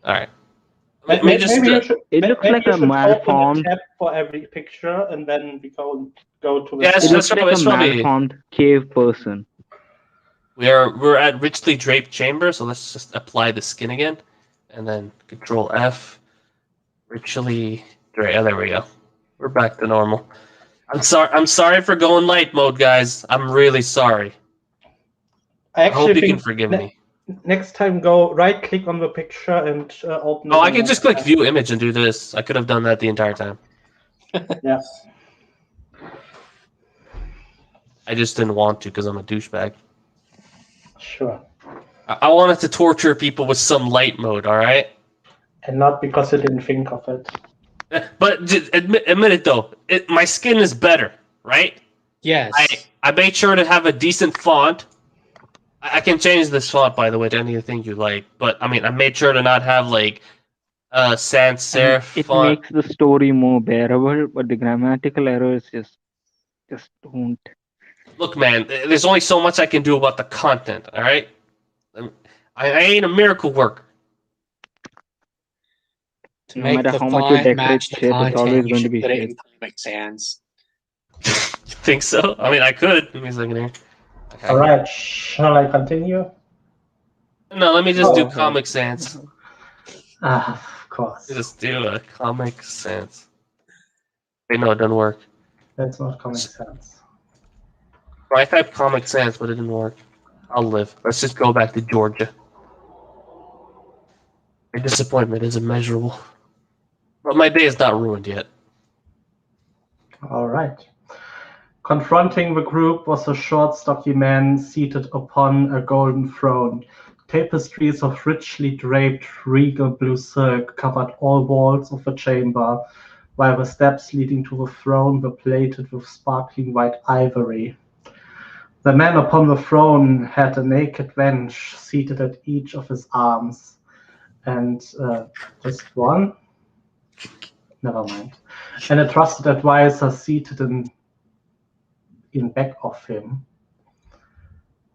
All right. Let me just. Maybe you should. It looks Maybe like you a should open a malformed. tab for every picture, and then we go to the. Yeah, It that's looks like probably- a it's probably- malformed cave person. we're at richly draped chamber, so let's just apply the skin again, and then Control F. Richly draped. Oh, there we go. We're back to normal. I'm sorry for going light mode, guys. I'm really sorry. I I hope actually you can think forgive me. next time go right click on the picture and open. Oh, it I in can one just click tab. view image and do this. I could have done that the entire time. Yeah. I just didn't want to because I'm a douchebag. Sure. I wanted to torture people with some light mode, all right? And not because you didn't think of it. But admit it though, my skin is better, right? Yes. I made sure to have a decent font. I can change this font, by the way, to anything you like. But I mean, I made sure to not have like sans serif It font. makes the story more bearable, but the grammatical errors just don't. Look, man, there's only so much I can do about the content. All right, I ain't a miracle worker. To No make matter the how much you font decorate match the shit, it's content, always you going to should be put it shit. in Comic Sans. You think so? I mean, I could. Give me a second here. Okay. All right. Shall I continue? No, let me just do Oh. Comic Sans. Of course. Just do a Comic Sans. Wait, no, it doesn't work. That's not Comic Sans. I typed Comic Sans, but it didn't work. I'll live. Let's just go back to Georgia. My disappointment is immeasurable. But my day is not ruined yet. All right. Confronting the group was a short, stocky man seated upon a golden throne. Tapestries of richly draped regal blue silk covered all walls of the chamber, while the steps leading to the throne were plated with sparkling white ivory. The man upon the throne had a naked wench seated at each of his arms, and just one? Never mind. And a trusted advisor seated in back of him.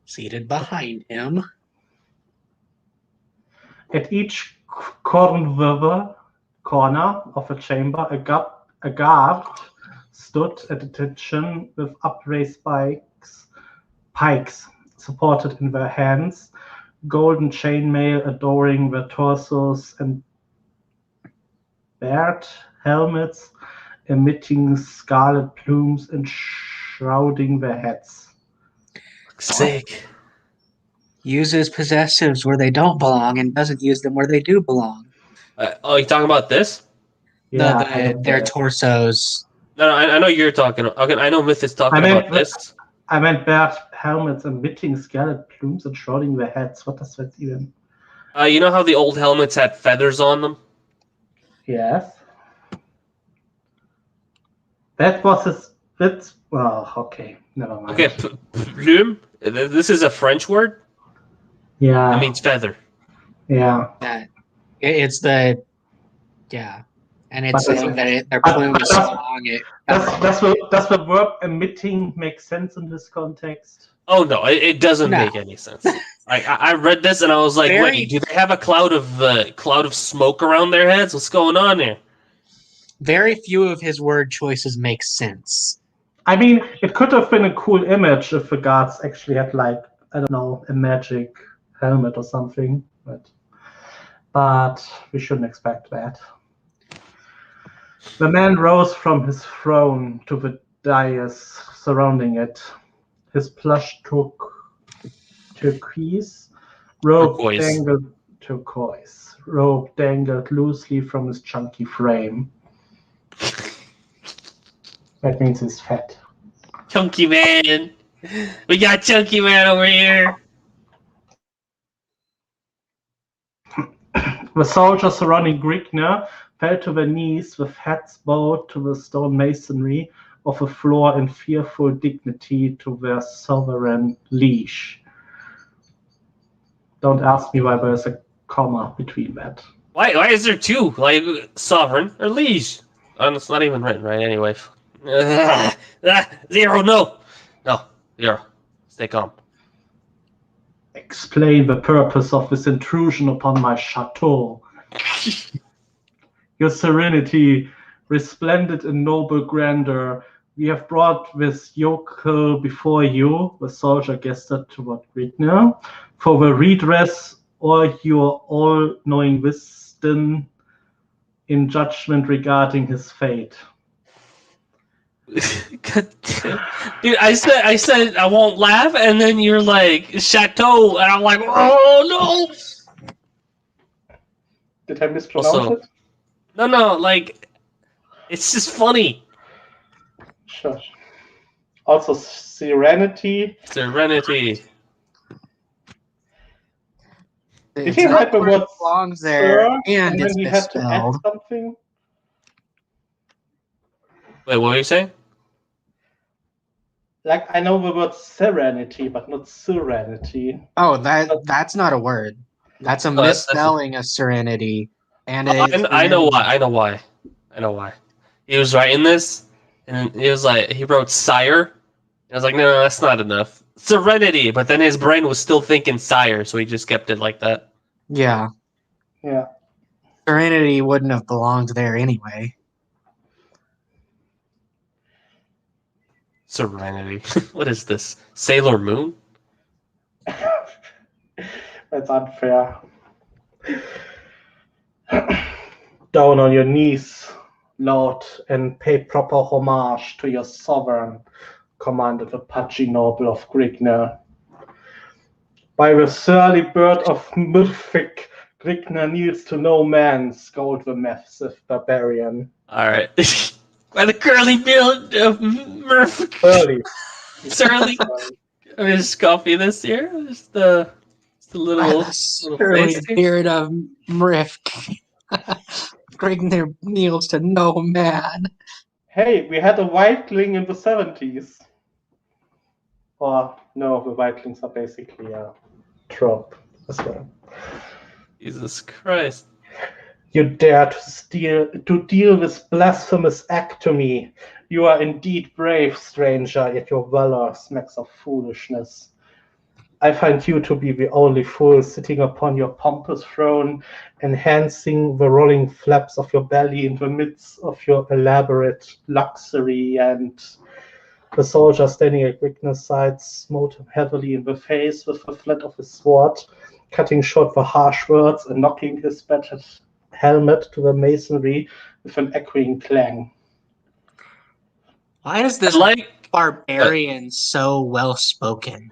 Seated behind him. At each corner of the chamber, a guard stood at attention with upraised pikes supported in their hands, golden chainmail adoring their torsos, and bared helmets emitting scarlet plumes and shrouding their heads. Sick. Uses possessives where they don't belong and doesn't use them where they do belong. Oh, you talking about this? Yeah, Their torsos. No, I know you're talking. Okay, I know Myth is talking I meant about this. I meant bared helmets emitting scarlet plumes and shrouding their heads. What does that even? You know how the old helmets had feathers on them? Yes. That was his. That's. Well, okay. Never mind. Okay, plume. This is a French word. Yeah. It means feather. Yeah. It's the and it's But saying that their but- plume but is that's- so long. Does the verb emitting make sense in this context? Oh no, it doesn't No. make any sense. I read this and I was like, Very- wait, do they have a cloud of smoke around their heads? What's going on here? Very few of his word choices make sense. I mean, it could have been a cool image if the guards actually had, like, I don't know, a magic helmet or something. But we shouldn't expect that. The man rose from his throne to the dais surrounding it. His plush turquoise robe dangled loosely from his chunky frame. That means he's fat. Chunky man. We got Chunky man over here. The soldiers surrounding Griegner fell to their knees with heads bowed to the stone masonry of the floor in fearful dignity to their sovereign liege. Don't ask me why there's a comma between that. Why is there two? Like sovereign or liege? Oh, it's not even written right anyway. Zero, no, zero. Stay calm. Explain the purpose of this intrusion upon my chateau. Your serenity, resplendent in noble grandeur, we have brought this yokel before you, the soldier gestured toward Griegner, for the redress or your all-knowing wisdom in judgment regarding his fate. God damn. Dude, I said I won't laugh, and then you're like chateau, and I'm like, oh no. Did I mispronounce Also- it? No, like, it's just funny. Sure. Also, serenity. Serenity. Did he write the word belongs sir, there, and then it's he had to add misspelled. something? Wait, what were you saying? Like, I know the word serenity, but not serenity. Oh, that's not a word. That's a No, that's- misspelling of serenity, and I know it's why. I know why. He was writing this, and he was like, he wrote sire. I was like, no, that's not enough. Serenity, but then his brain was still thinking sire, so he just kept it like that. Yeah, Yeah. serenity wouldn't have belonged there anyway. Serenity. What is this? Sailor Moon? That's unfair. Down on your knees, Lord, and pay proper homage to your sovereign, commanded the pudgy noble of Griegner. By the surly bird of Murfik, Griegner kneels to no man, scold the massive barbarian. Alright. By the curly build of Murph. Surly. Surly. I'm gonna just copy this here. Just the little Surly face here. beard of Mrifk. Griegner kneels to no man. Hey, we had a Whiteling in the 70s. Or, no, the Whitelings are basically a trope as well. Jesus Christ. You dare to deal this blasphemous act to me. You are indeed brave, stranger, yet your valor smacks of foolishness. I find you to be the only fool sitting upon your pompous throne, enhancing the rolling flaps of your belly in the midst of your elaborate luxury. And the soldier standing at Griegner's side smote him heavily in the face with the flat of his sword, cutting short the harsh words and knocking his battered helmet to the masonry with an echoing clang. Why is this Like, barbarian so well spoken?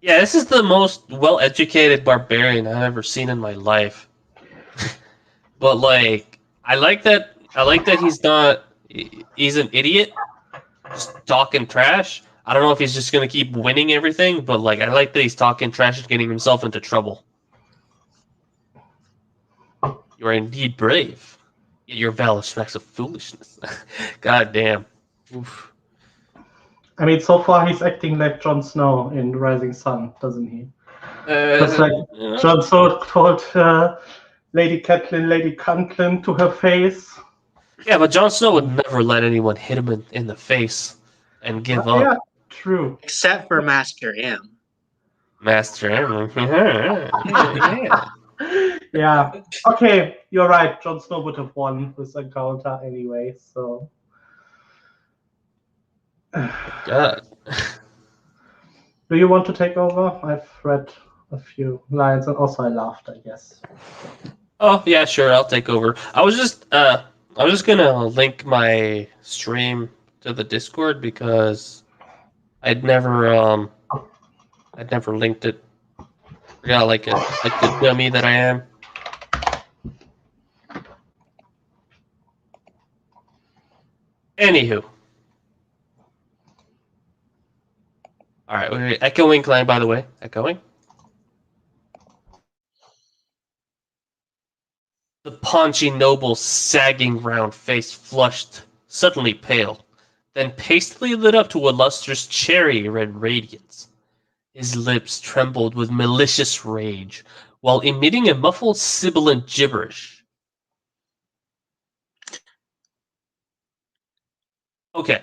yeah, this is the most well-educated barbarian I've ever seen in my life. But like, I like that he's not. He's an idiot, just talking trash. I don't know if he's just gonna keep winning everything, but like I like that he's talking trash and getting himself into trouble. You are indeed brave. Yet your valor smacks of foolishness. God damn. Oof. I mean, so far he's acting like Jon Snow in Rising Sun, doesn't he? Just like Jon Snow told Lady Catelyn, Lady Cuntlin to her face. Yeah, but Jon Snow would never let anyone hit him in the face and give up. Yeah, true. Except for Master M. Master M. Yeah. Yeah. Okay, you're right. Jon Snow would have won this encounter anyway, so. God. Do you want to take over? I've read a few lines and also I laughed, I guess. Oh yeah, sure. I'll take over. I was just gonna link my stream to the Discord because I'd never linked it. Yeah, like the dummy that I am. Anywho. Alright, wait, echoing clan, by the way. Echoing. The paunchy noble's sagging round face flushed, suddenly pale, then pastely lit up to a lustrous cherry-red radiance. His lips trembled with malicious rage, while emitting a muffled sibilant gibberish. Okay.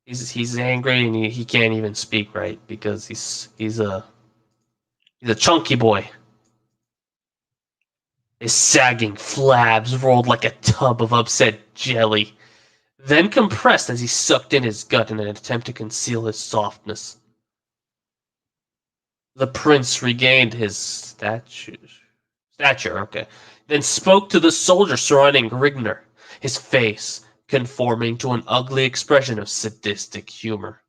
He's angry and he can't even speak right because he's a chunky boy. His sagging flabs rolled like a tub of upset jelly, then compressed as he sucked in his gut in an attempt to conceal his softness. The prince regained his stature, okay, then spoke to the soldier surrounding Grigner, his face conforming to an ugly expression of sadistic humor.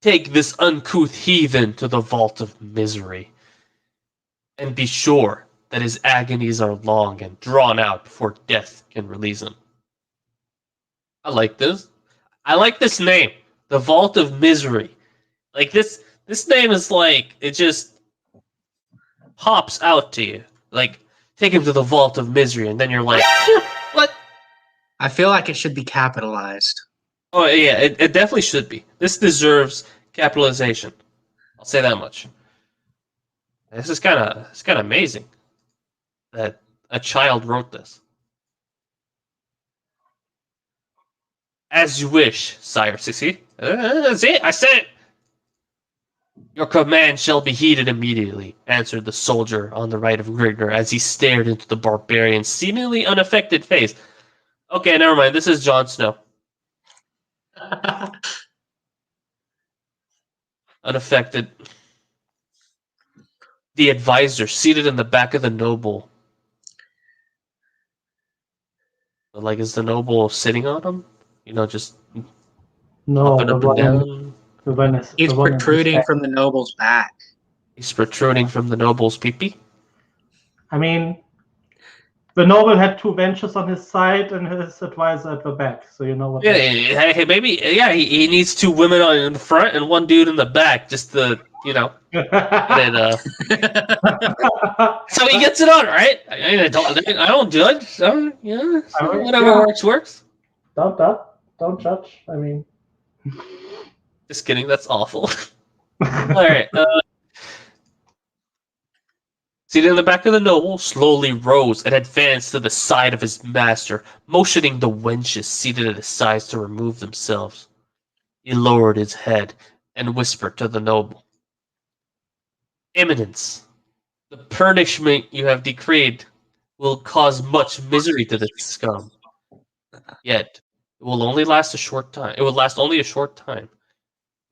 Take this uncouth heathen to the vault of misery, and be sure that his agonies are long and drawn out before death can release him. I like this. I like this name, the Vault of Misery. Like this name is like it just pops out to you. Like take him to the Vault of Misery, and then you're like, what? I feel like it should be capitalized. Oh yeah, it definitely should be. This deserves capitalization. I'll say that much. This is kind of amazing that a child wrote this. As you wish, Sire Sissy. See, I said it. Your command shall be heeded immediately, answered the soldier on the right of Grigner as he stared into the barbarian's seemingly unaffected face. Okay, never mind. This is Jon Snow. Unaffected. The advisor, seated in the back of the noble. Like, is the noble sitting on him? You know, just No, up and down? He's protruding from the noble's back. He's protruding from the noble's pee-pee? I mean, the noble had two benches on his side and his advisor at the back, so you know what. Yeah, hey, maybe, yeah, he needs two women in the front and one dude in the back, just to, you know, get it, so he gets it on, right? I don't judge. Yeah, whatever works. Don't judge. I mean, just kidding. That's awful. All right. Seated in the back of the noble, slowly rose and advanced to the side of his master, motioning the wenches seated at his sides to remove themselves. He lowered his head and whispered to the noble, Eminence, the punishment you have decreed will cause much misery to this scum. Yet, it will only last a short time. It will last only a short time.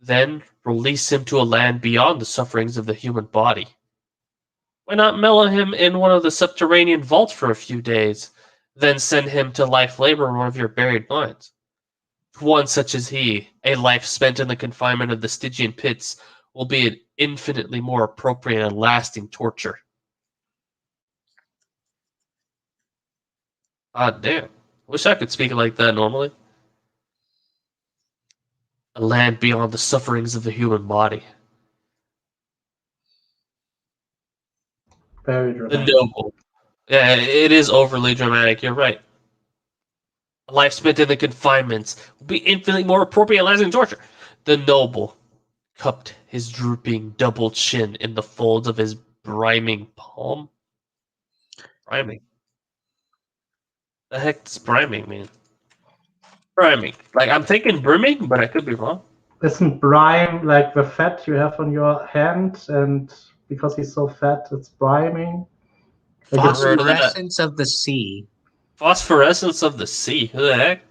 Then, release him to a land beyond the sufferings of the human body. Why not mellow him in one of the subterranean vaults for a few days, then send him to life labor in one of your buried mines? To one such as he, a life spent in the confinement of the Stygian pits will be an infinitely more appropriate and lasting torture. God damn. Wish I could speak like that normally. a land beyond the sufferings of the human body. Very The dramatic. noble. Yeah, it is overly dramatic. You're right. A life spent in the confinements would be infinitely more appropriate as in torture. The noble cupped his drooping double chin in the folds of his briming palm. Briming? The heck does briming mean? Briming. Like, I'm thinking brimming, but I could be wrong. Isn't brine like the fat you have on your hand, and because he's so fat, it's briming? Like it's, Heard of that. Phosphorescence of the sea. Phosphorescence of the sea. Who the heck?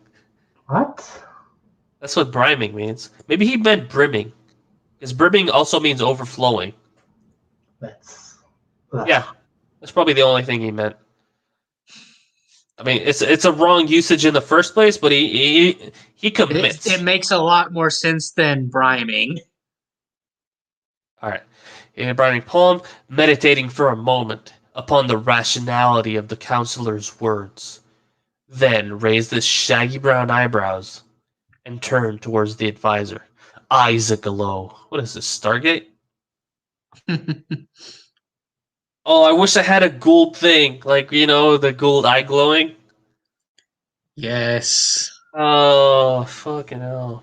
what? That's what briming means. Maybe he meant brimming. Because brimming also means overflowing. That's Yeah, that's probably the only thing he meant. I mean, it's a wrong usage in the first place, but he commits. It makes a lot more sense than briming. All right. In a brimming poem, meditating for a moment upon the rationality of the counselor's words, then raised his shaggy brown eyebrows and turned towards the advisor, eyes aglow. What is this, Stargate? Oh, I wish I had a Gould thing, like, the Gould eye glowing. Yes. Oh, fucking hell.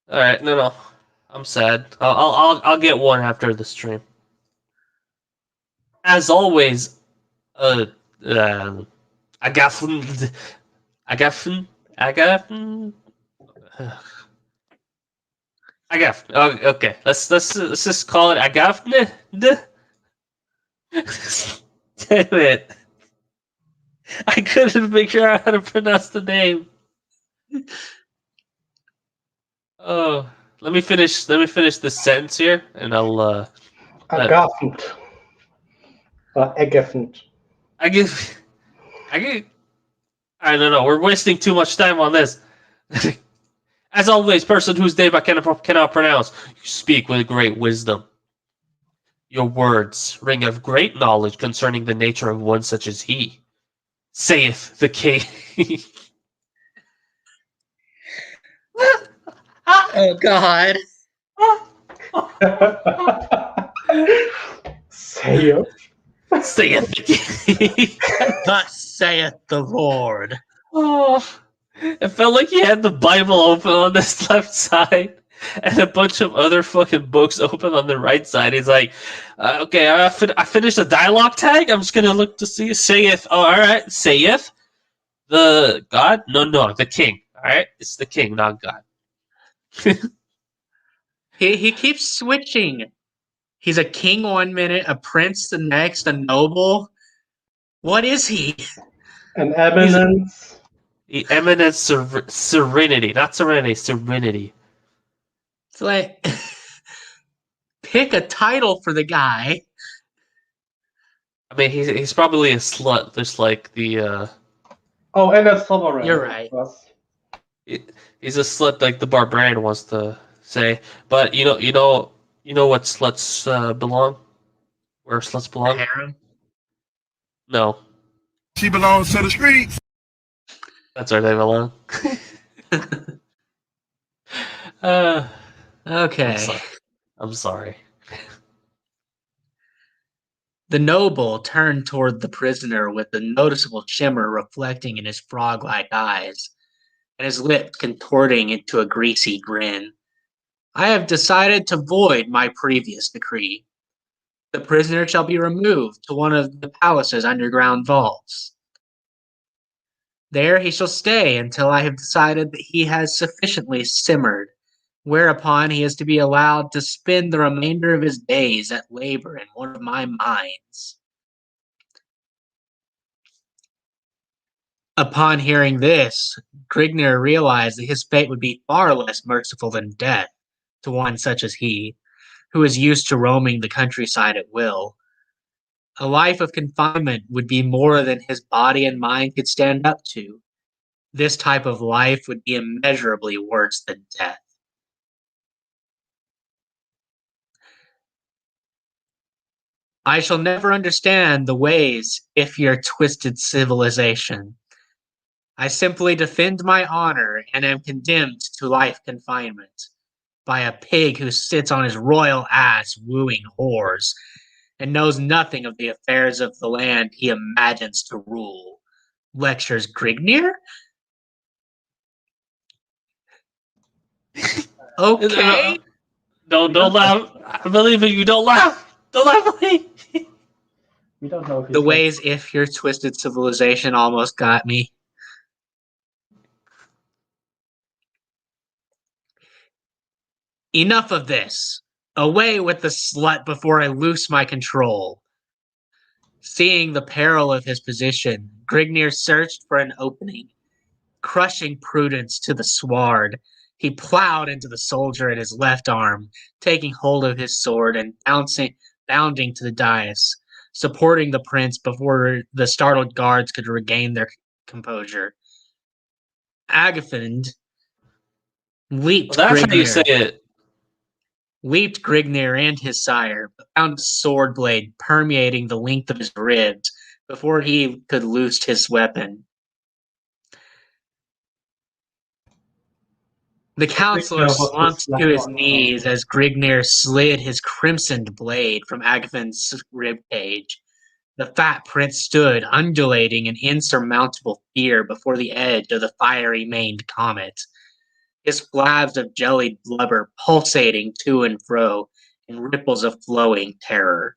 All right, no, I'm sad. I'll get one after the stream. As always, Agafen, Agafen, Agafen, Agaf. Oh, okay, let's just call it Agafne. Damn it! I couldn't figure out how to pronounce the name. Oh, let me finish this sentence here, and I'll Agafend. Or Agafend. I give. I don't know. We're wasting too much time on this. As always, person whose name I cannot pronounce, you speak with great wisdom. Your words ring of great knowledge concerning the nature of one such as he, saith the king. Oh God. Say it. Saith the king. Thus saith the Lord. Oh, it felt like he had the Bible open on this left side and a bunch of other fucking books open on the right side. He's like, okay, I finished a dialogue tag. I'm just gonna look to see. Saith, oh, all right, saith the God? No, the king. All right, it's the king, not God. He keeps switching. He's a king 1 minute, a prince the next, a noble. What is he? An eminence. The eminent serenity, not serenity, serenity. It's like pick a title for the guy. I mean, he's probably a slut, just like the. Oh, and a sovereign. You're right. He's a slut, like the barbarian wants to say. But you know what sluts belong? Where sluts belong? Harem. No, She belongs to the streets. that's where they belong. uh, Okay. I'm sorry. The noble turned toward the prisoner with a noticeable shimmer reflecting in his frog-like eyes, and his lips contorting into a greasy grin. I have decided to void my previous decree. The prisoner shall be removed to one of the palace's underground vaults. There he shall stay until I have decided that he has sufficiently simmered, whereupon he is to be allowed to spend the remainder of his days at labor in one of my mines. Upon hearing this, Grignr realized that his fate would be far less merciful than death to one such as he, who is used to roaming the countryside at will. A life of confinement would be more than his body and mind could stand up to. This type of life would be immeasurably worse than death. I shall never understand the ways if your twisted civilization. I simply defend my honor and am condemned to life confinement by a pig who sits on his royal ass wooing whores and knows nothing of the affairs of the land he imagines to rule. Lectures Grignir? Okay. Don't laugh. I believe in you. Don't laugh. Don't laugh at me. We don't know if he's The ways if your twisted civilization almost got me. Enough of this. Away with the slut before I loose my control. Seeing the peril of his position, Grignir searched for an opening. Crushing Prudence to the sward, he plowed into the soldier at his left arm, taking hold of his sword and bounding to the dais, supporting the prince before the startled guards could regain their composure. Agathond leaped Well, that's how you Grignir. say it. Leaped Grignir and his sire, but found a sword blade permeating the length of his ribs before he could loose his weapon. The counselor slumped to his knees as Grignir slid his crimsoned blade from Agathon's ribcage. The fat prince stood, undulating in insurmountable fear before the edge of the fiery-maned comet, his flabs of jellied blubber pulsating to and fro in ripples of flowing terror.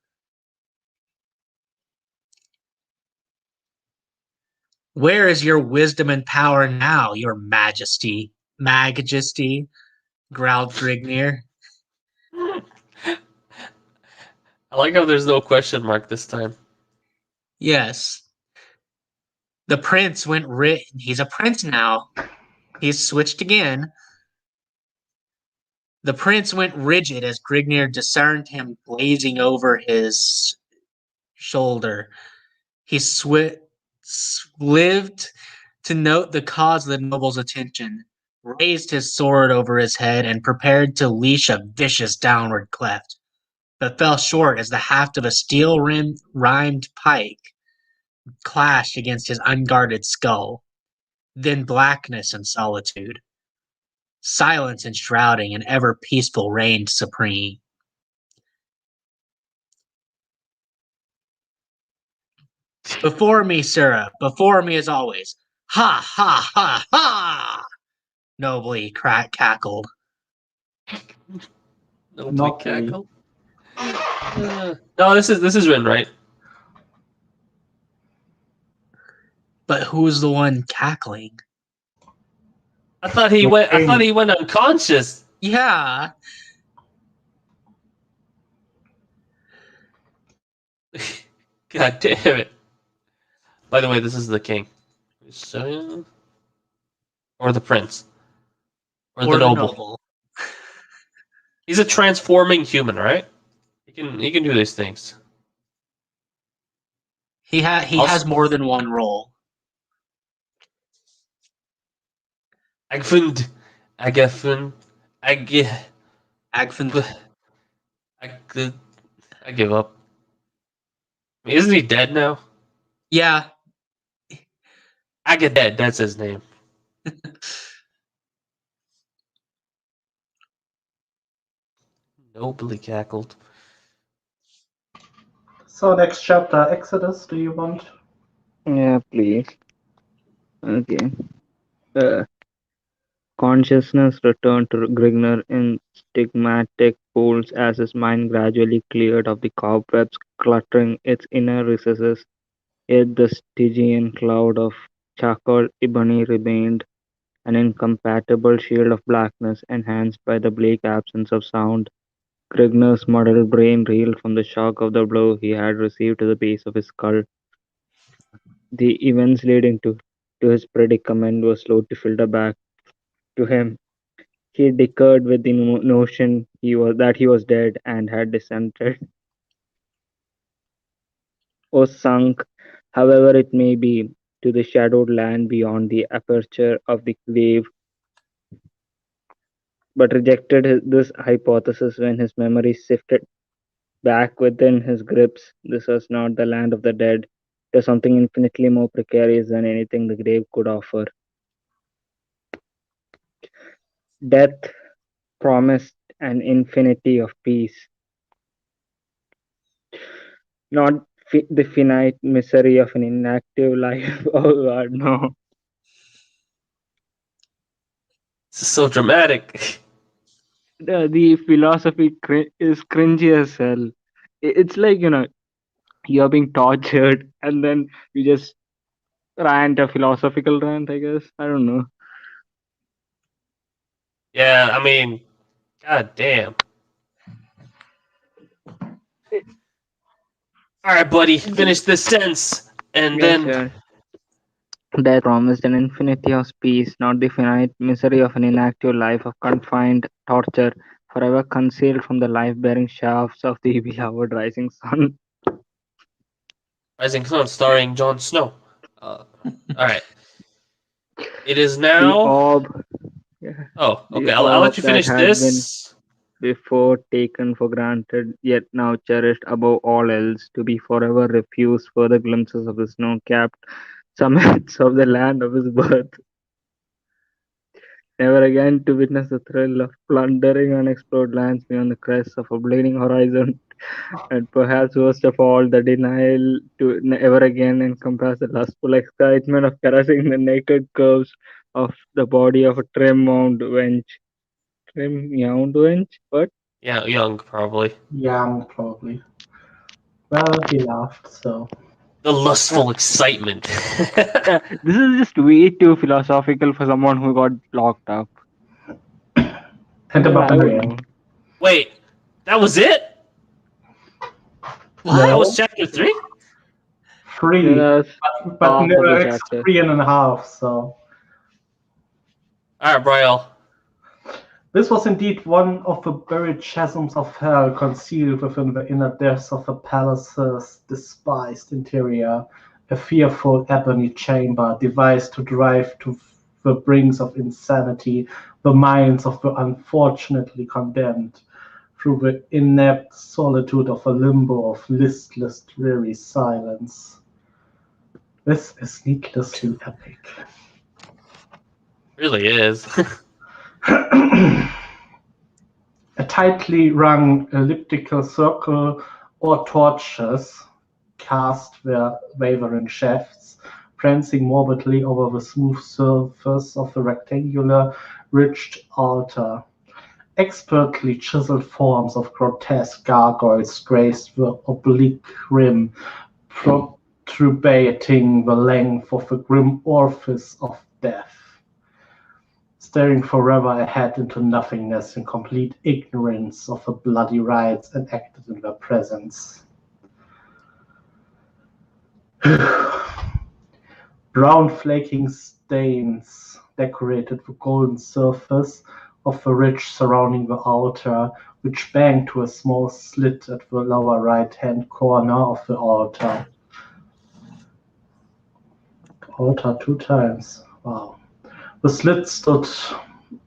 Where is your wisdom and power now, your majesty? Majesty, growled Grignir. I like how there's no question mark this time. Yes. The prince went he's a prince now. He's switched again. The prince went rigid as Grignir discerned him glazing over his shoulder. He lived to note the cause of the noble's attention, raised his sword over his head, and prepared to leash a vicious downward cleft, but fell short as the haft of a steel-rimed pike clashed against his unguarded skull. Then blackness and solitude. Silence enshrouding and ever peaceful reigned supreme. Before me, sirrah, before me as always. Ha, ha, ha, ha! Nobly cackled. Nobly cackled. No, this is Rin, right? But who's the one cackling? I thought he went unconscious. Yeah. God damn it. By the way, this is the king. Or the prince. Or the noble. He's a transforming human, right? He can do these things. He has more than one role. Agfund. I give up. Isn't he dead now? Yeah. Agaded, that's his name. Nobly cackled. So next chapter, Exodus. Do you want? Yeah, please. Okay. Consciousness returned to Grignor in stigmatic folds as his mind gradually cleared of the cobwebs cluttering its inner recesses, yet the Stygian cloud of charcoal ebony remained an incompatible shield of blackness enhanced by the bleak absence of sound. Grignor's muddled brain reeled from the shock of the blow he had received to the base of his skull. The events leading to his predicament were slow to filter back to him. He dicked with the notion that he was dead and had descended, or sunk, however it may be, to the shadowed land beyond the aperture of the grave, but rejected this hypothesis when his memory sifted back within his grips. This was not the land of the dead. There's something infinitely more precarious than anything the grave could offer. Death promised an infinity of peace, not the finite misery of an inactive life. Oh God, no. This is so dramatic. The philosophy is cringy as hell. It's like, you're being tortured and then you just rant a philosophical rant, I guess. I don't know. Yeah, I mean, god damn. All right, buddy, finish this sentence, and Yeah, then sure. Death promised an infinity of peace, not the finite misery of an inactive life of confined torture, forever concealed from the life-bearing shafts of the beloved rising sun. Rising Sun, starring Jon Snow. All right, it is The now. orb, yeah, Oh, the okay. I'll orb let you that finish had been this. before taken for granted, yet now cherished above all else, to be forever refused further glimpses of the snow-capped summits of the land of his birth, never again to witness the thrill of plundering unexplored lands beyond the crests of a bleeding horizon, and perhaps worst of all, the denial to ever again encompass the lustful excitement of caressing the naked curves of the body of a trim mound wench. Trim mound wench? What? Yeah, young probably. Young, probably. Well, he laughed, so. The lustful excitement. This is just way too philosophical for someone who got locked up. And the I don't barbarian. know. Wait, that was it? What? That was No, chapter 3? 3. That's But half no, of the it's chapter. 3.5, so. All right, Brian. This was indeed one of the buried chasms of hell concealed within the inner depths of the palace's despised interior, a fearful ebony chamber devised to drive to the brinks of insanity the minds of the unfortunately condemned, through the inept solitude of a limbo of listless, dreary silence. This is needlessly epic. Really is. A tightly wrung elliptical circle or torches cast their wavering shafts, prancing morbidly over the smooth surface of the rectangular, ridged altar. Expertly chiseled forms of grotesque gargoyles graced the oblique rim, protubating the length of the grim orifice of death. Staring forever ahead into nothingness in complete ignorance of the bloody rites enacted in their presence. Brown flaking stains decorated the golden surface of the ridge surrounding the altar, which banked to a small slit at the lower right-hand corner of the altar. Altar 2 times. Wow. The slit stood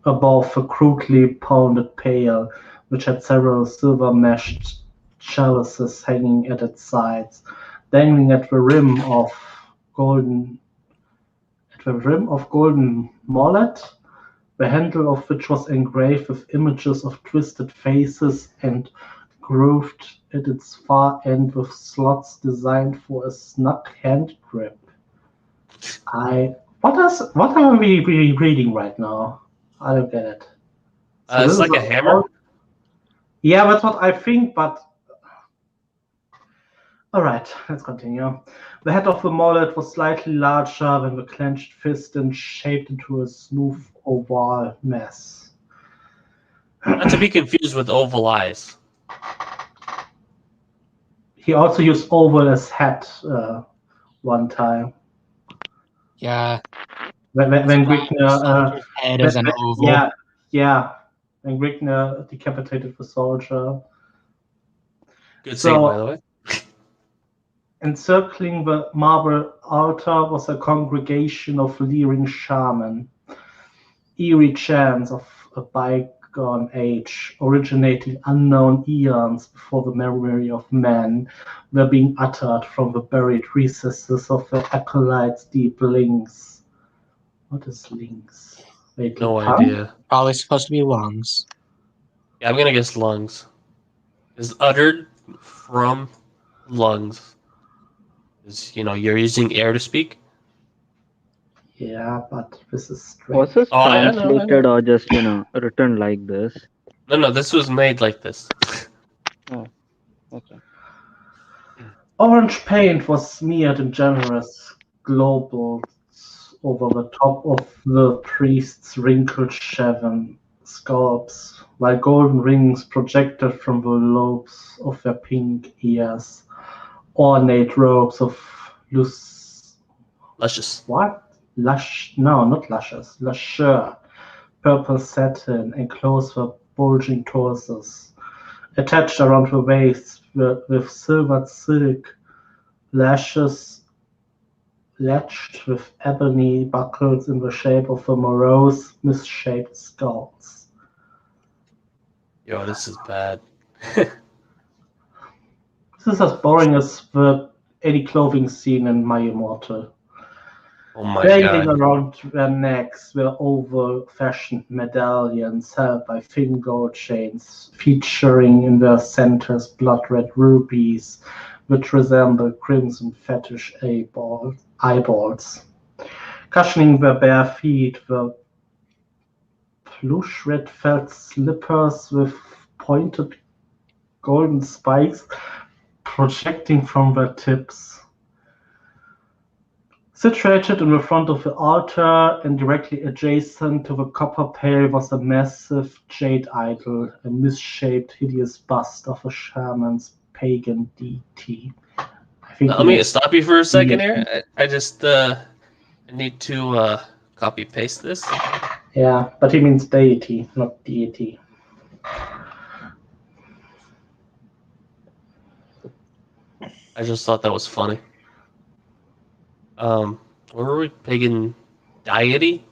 above a crudely pounded pail, which had several silver-meshed chalices hanging at its sides, dangling at the rim of golden mallet, the handle of which was engraved with images of twisted faces and grooved at its far end with slots designed for a snug hand grip. What are we reading right now? I don't get it. So this It's is like a hammer. Yeah, that's what I think, but all right, let's continue. The head of the mallet was slightly larger than the clenched fist and shaped into a smooth oval mass. Not to be confused with oval eyes. He also used oval as hat one time. Yeah. When Grickner, Soldier's head as an oval. yeah, when Grickner decapitated the soldier. Good So- scene, by the way. Encircling the marble altar was a congregation of leering shaman, eerie chants of a bygone age, originating unknown eons before the memory of man, were being uttered from the buried recesses of the acolyte's deep links. What is links? Wait, No tongue? idea. Probably supposed to be lungs. Yeah, I'm gonna guess lungs. Is uttered from lungs. Is you're using air to speak. Yeah, but this is strange. Was this Oh, I know. translated or just, written like this? No, this was made like this. Oh, okay. Orange paint was smeared in generous globules over the top of the priest's wrinkled shaven scalps, while golden rings projected from the lobes of their pink ears. Ornate robes of Luscious. not luscious, luxure, purple satin enclosed the bulging torsos. Attached around the waist with silvered silk lashes latched with ebony buckles in the shape of the morose, misshaped skulls. Yo, this is bad. This is as boring as any clothing scene in My Immortal. Oh my Dangling god. around their necks were oval-fashioned medallions held by thin gold chains, featuring in their centers blood-red rubies, which resembled crimson fetish eyeballs. Cushioning their bare feet were plush red felt slippers with pointed golden spikes projecting from their tips. Situated in the front of the altar and directly adjacent to the copper pail was a massive jade idol, a misshaped, hideous bust of a shaman's pagan deity. Let me stop you for a second here. I just I need to copy paste this. Yeah, but he means deity, not deity. I just thought that was funny. What were we? Pagan deity?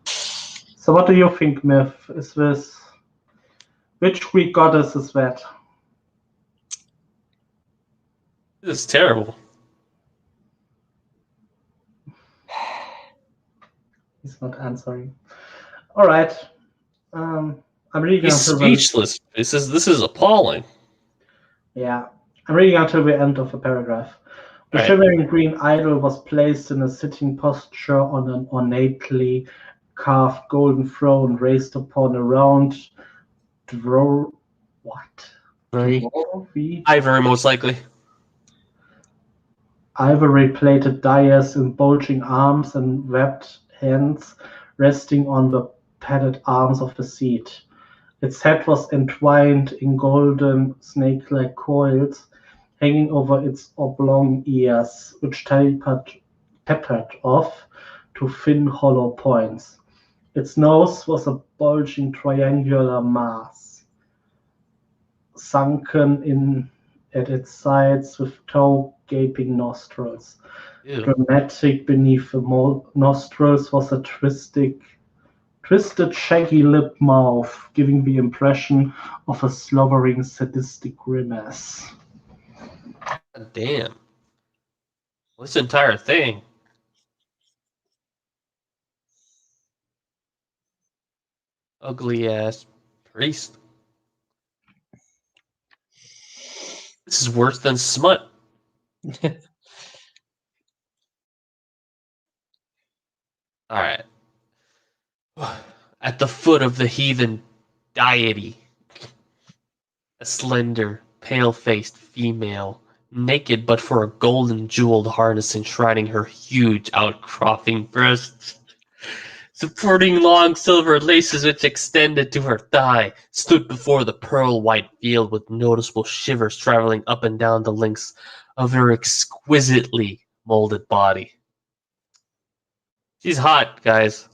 So what do you think, Myth? Is this... Which Greek goddess is that? This is terrible. He's not answering. All right. I'm reading He's until speechless. This is appalling. Yeah, I'm reading until the end of the paragraph. The Right. shimmering green idol was placed in a sitting posture on an ornately carved golden throne raised upon a round Very Ivory, most likely. ivory-plated dais in bulging arms and webbed hands resting on the padded arms of the seat. Its head was entwined in golden snake-like coils hanging over its oblong ears, which tapered off to thin hollow points. Its nose was a bulging triangular mass, sunken in at its sides with toe-gaping nostrils. Ew. Dramatic beneath the nostrils was a twisted, shaggy-lipped mouth, giving the impression of a slobbering, sadistic grimace. God damn. This entire thing. Ugly ass priest. This is worse than smut. Alright. At the foot of the heathen deity, a slender, pale-faced female, naked but for a golden jeweled harness enshrining her huge outcropping breasts, supporting long silver laces which extended to her thigh, stood before the pearl-white field with noticeable shivers traveling up and down the lengths of her exquisitely molded body. She's hot, guys.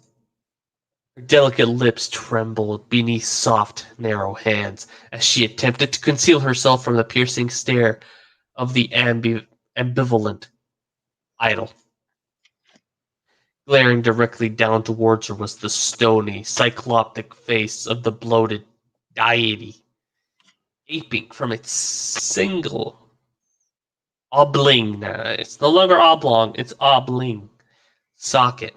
Her delicate lips trembled beneath soft, narrow hands as she attempted to conceal herself from the piercing stare of the ambivalent idol. Glaring directly down towards her was the stony, cyclopic face of the bloated deity, gaping from its single oblong. It's no longer oblong, it's oblong. Socket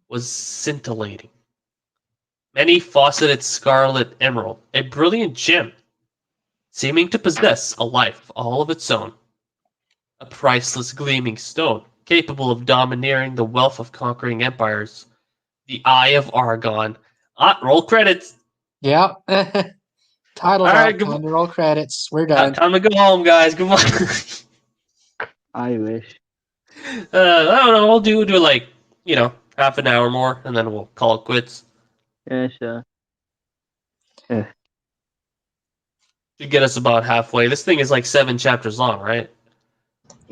was scintillating. Many faceted scarlet emerald, a brilliant gem, seeming to possess a life all of its own. A priceless gleaming stone, capable of domineering the wealth of conquering empires. The Eye of Argon. Roll credits. Yep. Title's All up. right, Time to roll credits. We're done. time to go home, guys. Come on. I wish. I don't know. We'll do like half an hour more, and then we'll call it quits. Yeah, sure. Should get us about halfway. This thing is like 7 chapters long, right?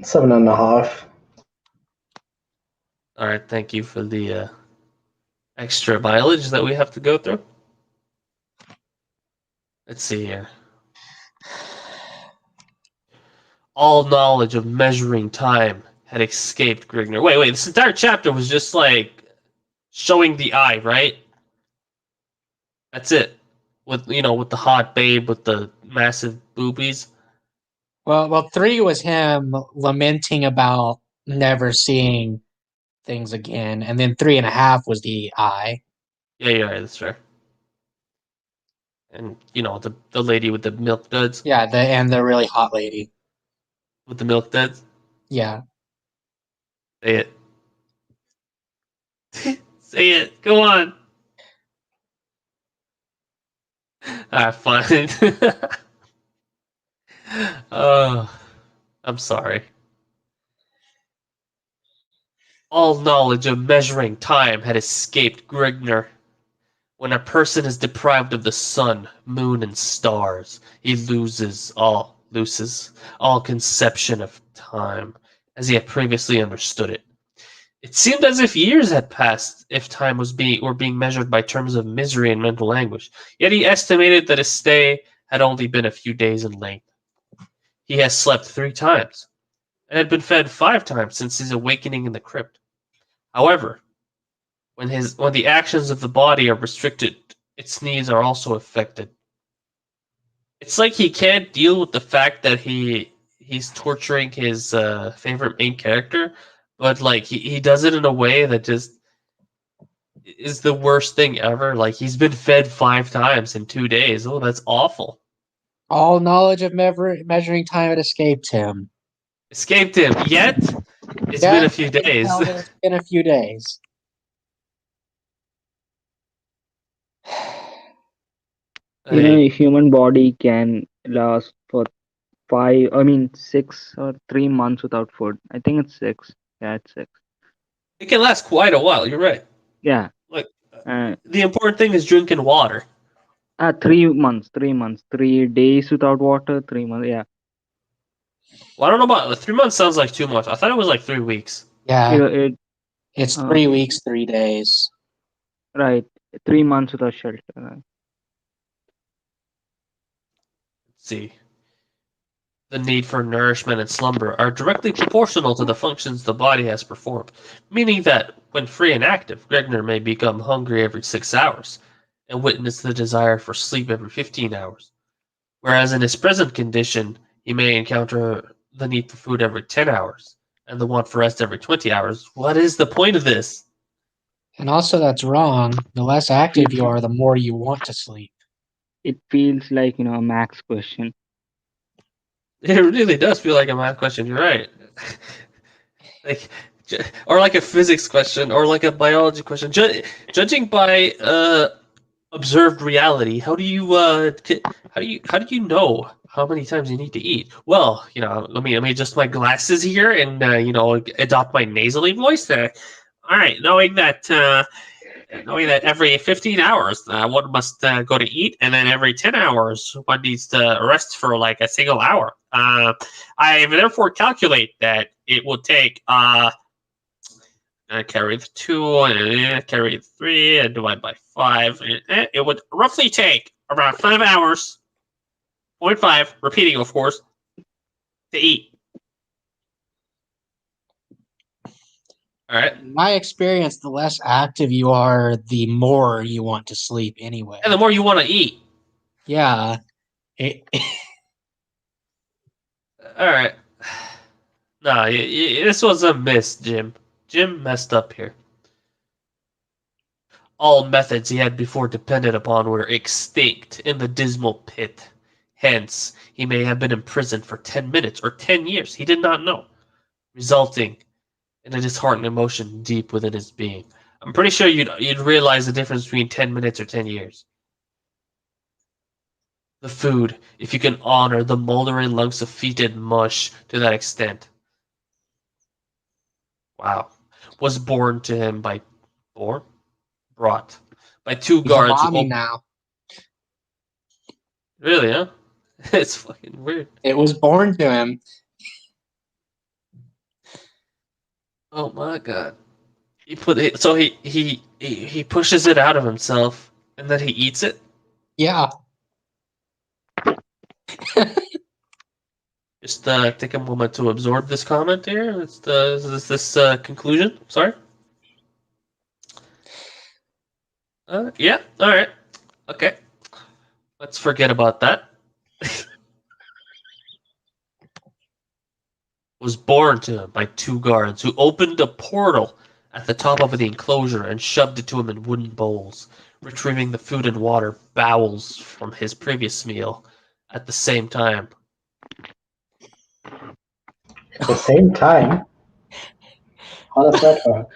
7.5. All right. Thank you for the extra mileage that we have to go through. Let's see here. All knowledge of measuring time had escaped Grigner. Wait. This entire chapter was just like showing the eye, right? That's it. With the hot babe with the massive boobies. Well, 3 was him lamenting about never seeing things again, and then 3.5 was the eye. Yeah, you're right. That's fair. And the lady with the milk duds. Yeah, and the really hot lady. With the milk duds. Yeah. Say it. Say it. Go on. Fine. Oh, I'm sorry. All knowledge of measuring time had escaped Grigner. When a person is deprived of the sun, moon, and stars, he loses all conception of time, as he had previously understood it. It seemed as if years had passed if time were being measured by terms of misery and mental anguish. Yet he estimated that his stay had only been a few days in length. He has slept 3 times, and had been fed 5 times since his awakening in the crypt. However, when the actions of the body are restricted, its needs are also affected. It's like he can't deal with the fact that he's torturing his favorite main character, but like he does it in a way that just is the worst thing ever. Like he's been fed 5 times in 2 days. Oh, that's awful. All knowledge of measuring time had escaped him. Escaped him. Yet it's been a few days. It's been a few days. A human body can last for 6 or 3 months without food. I think it's 6. Yeah, it's 6. It can last quite a while. You're right. Yeah. Like the important thing is drinking water. 3 months. 3 months. 3 days without water. 3 months. Yeah. Well, I don't know about 3 months. Sounds like too much. I thought it was like 3 weeks. Yeah. It's 3 weeks, 3 days. Right. 3 months without shelter. Right. Let's see. The need for nourishment and slumber are directly proportional to the functions the body has performed, meaning that, when free and active, Gregner may become hungry every 6 hours, and witness the desire for sleep every 15 hours, whereas in his present condition, he may encounter the need for food every 10 hours, and the want for rest every 20 hours. What is the point of this? And also, that's wrong. The less active you are, the more you want to sleep. It feels like, a max question. It really does feel like a math question. You're right. Or like a physics question, or like a biology question. Judging by observed reality, how do you know how many times you need to eat? Well, let me adjust my glasses here and adopt my nasally voice. All right, knowing that every 15 hours one must go to eat, and then every 10 hours one needs to rest for like a single hour. I therefore calculate that it will take carry the 2 and carry the 3 and divide by 5. It would roughly take around 5 hours, 0.5, repeating of course, to eat. All right. In my experience, the less active you are, the more you want to sleep anyway. And the more you want to eat. Yeah. All right. Nah, this was a miss, Jim. Jim messed up here. All methods he had before depended upon were extinct in the dismal pit. Hence, he may have been imprisoned for 10 minutes or 10 years. He did not know, resulting in a disheartening emotion deep within his being. I'm pretty sure you'd realize the difference between 10 minutes or 10 years. The food, if you can honor the moldering lumps of fetid mush to that extent. Wow. Was born to him by brought by two He's a guards who mommy now. Really, huh? It's fucking weird. It was born to him. Oh my god. He put it so he pushes it out of himself and then he eats it. Yeah. Just take a moment to absorb this comment here. It's this conclusion. Sorry. Yeah. All right. Okay. Let's forget about that. Was born to him by two guards who opened a portal at the top of the enclosure and shoved it to him in wooden bowls, retrieving the food and water bowels from his previous meal at the same time. At the same time? How does that work?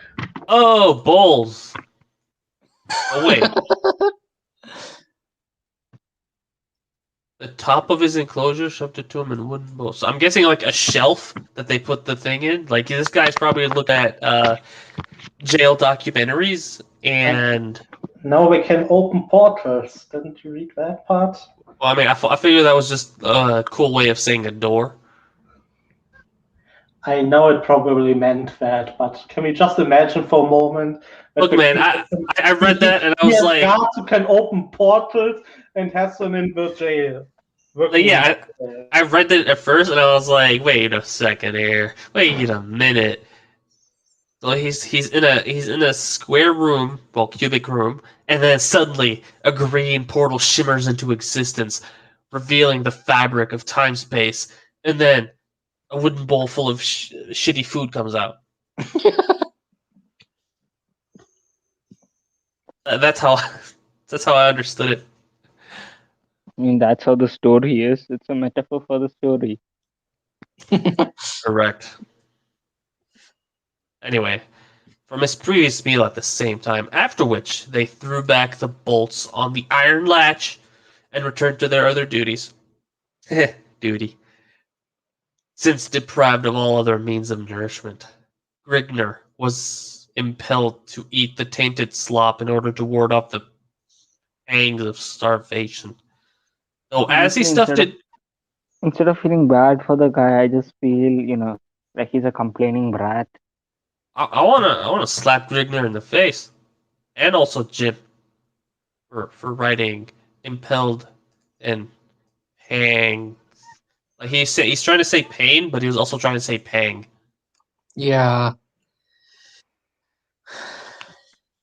Oh, bowls! Oh, wait. The top of his enclosure shoved it to him in wooden bowls. So I'm guessing like a shelf that they put the thing in. Like this guy's probably looking at jail documentaries and. Now we can open portals. Didn't you read that part? Well, I mean, I figured that was just a cool way of saying a door. I know it probably meant that, but can we just imagine for a moment? Look, man, I read that and I was like, guards who can open portals and has them in the jail. yeah, I read that at first and I was like, wait a second here, wait a minute. So he's in a square room, well, cubic room, and then suddenly a green portal shimmers into existence, revealing the fabric of time space, and then a wooden bowl full of shitty food comes out. That's how I understood it. I mean, that's how the story is. It's a metaphor for the story. Correct. Anyway, from his previous meal at the same time, after which they threw back the bolts on the iron latch and returned to their other duties. Duty. Since deprived of all other means of nourishment, Grigner was impelled to eat the tainted slop in order to ward off the pangs of starvation. Though as he stuffed it... Instead of feeling bad for the guy, I just feel, like he's a complaining brat. I wanna slap Grigner in the face. And also Jim. For writing impelled and pang. Like he's trying to say pain, but he was also trying to say pang. Yeah.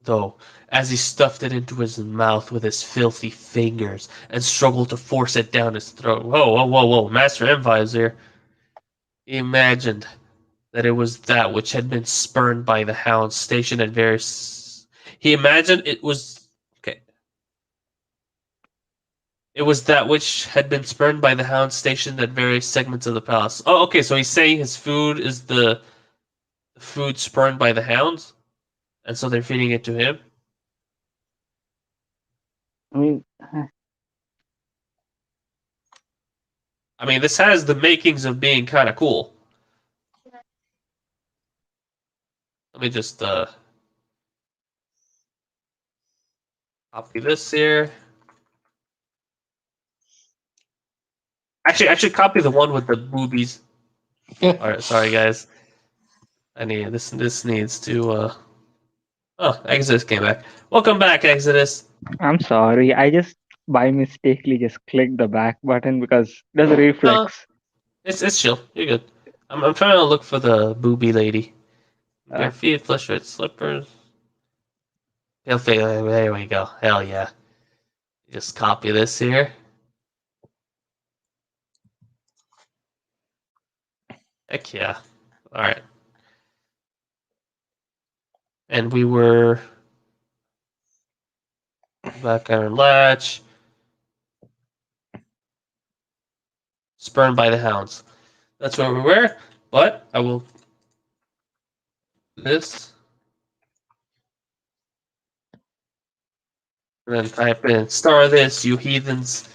Though, as he stuffed it into his mouth with his filthy fingers and struggled to force it down his throat. Whoa, Master Envi's here. He imagined that it was that which had been spurned by the hounds stationed at various... He imagined it was... Okay. It was that which had been spurned by the hounds stationed at various segments of the palace. Oh, okay, so he's saying his food is the food spurned by the hounds? And so they're feeding it to him? I mean, this has the makings of being kind of cool. Let me just copy this here. Actually, I should copy the one with the boobies. All right, sorry guys. I need this needs to. Oh, Exodus came back. Welcome back, Exodus. I'm sorry, I just by mistakenly just clicked the back button because there's a reflex. It's chill. You're good. I'm trying to look for the booby lady. Bare feet, flesh red slippers. Pale face. There we go. Hell yeah. Just copy this here. Heck yeah. Alright. And we were back iron latch. Spurned by the hounds. That's where we were, but I will this and then type in star this, you heathens.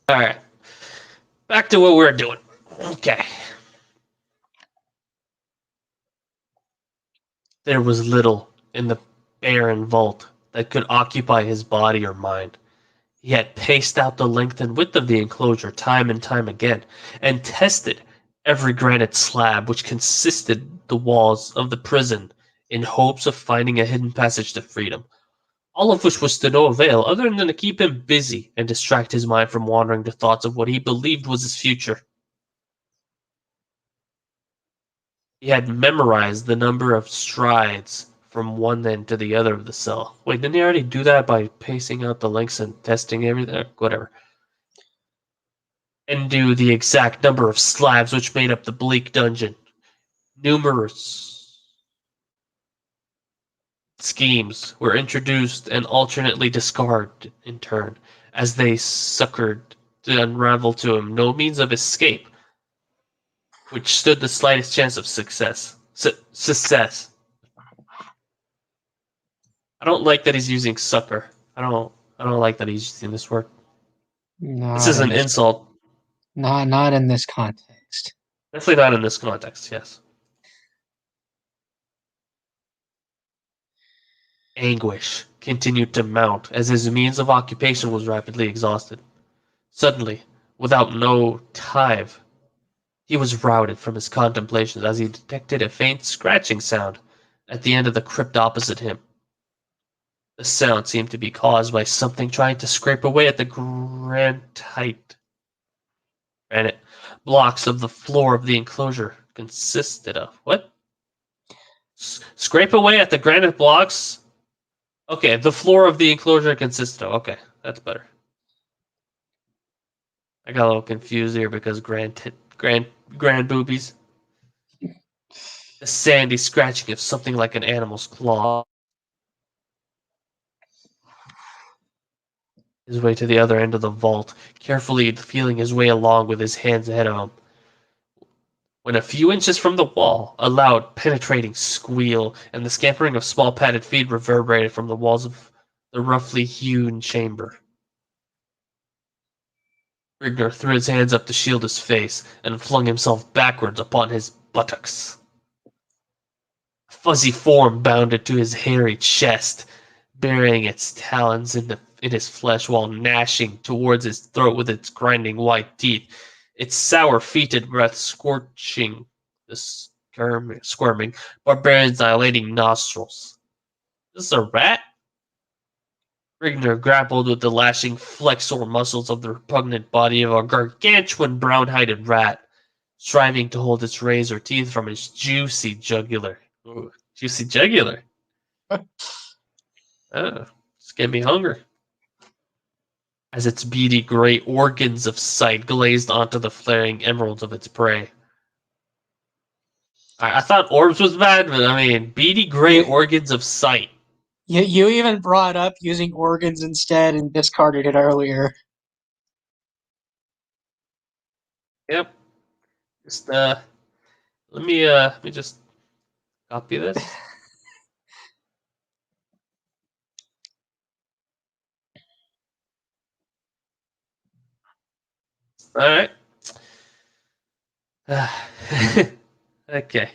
Alright. Back to what we're doing. Okay. There was little in the barren vault that could occupy his body or mind. He had paced out the length and width of the enclosure time and time again, and tested every granite slab which consisted the walls of the prison in hopes of finding a hidden passage to freedom, all of which was to no avail other than to keep him busy and distract his mind from wandering to thoughts of what he believed was his future. He had memorized the number of strides from one end to the other of the cell. Wait, didn't he already do that by pacing out the lengths and testing everything? Whatever. And knew the exact number of slabs which made up the bleak dungeon. Numerous schemes were introduced and alternately discarded in turn, as they succored to unravel to him no means of escape, which stood the slightest chance of success. Success. I don't like that he's using sucker. I don't like that he's using this word. This is an insult. Not in this context. Definitely not in this context, yes. Anguish continued to mount as his means of occupation was rapidly exhausted. Suddenly, without no time, he was routed from his contemplations as he detected a faint scratching sound at the end of the crypt opposite him. The sound seemed to be caused by something trying to scrape away at the granite blocks of the floor of the enclosure consisted of. What? Scrape away at the granite blocks? Okay, the floor of the enclosure consisted of. Okay, that's better. I got a little confused here because grand boobies. The sandy scratching of something like an animal's claw. His way to the other end of the vault, carefully feeling his way along with his hands ahead of him. When a few inches from the wall, a loud, penetrating squeal and the scampering of small padded feet reverberated from the walls of the roughly hewn chamber. Rigner threw his hands up to shield his face and flung himself backwards upon his buttocks. A fuzzy form bounded to his hairy chest, burying its talons in his flesh while gnashing towards his throat with its grinding white teeth, its sour-fetid breath scorching the squirming barbarian's dilating nostrils. Is this a rat? Rigner grappled with the lashing flexor muscles of the repugnant body of a gargantuan brown-hided rat, striving to hold its razor teeth from his juicy jugular. Ooh, juicy jugular. Oh, it's getting me hungry. As its beady gray organs of sight glazed onto the flaring emeralds of its prey. I thought orbs was bad, but I mean, beady gray organs of sight. You even brought up using organs instead and discarded it earlier. Yep. Just let me just copy this. All right. Okay.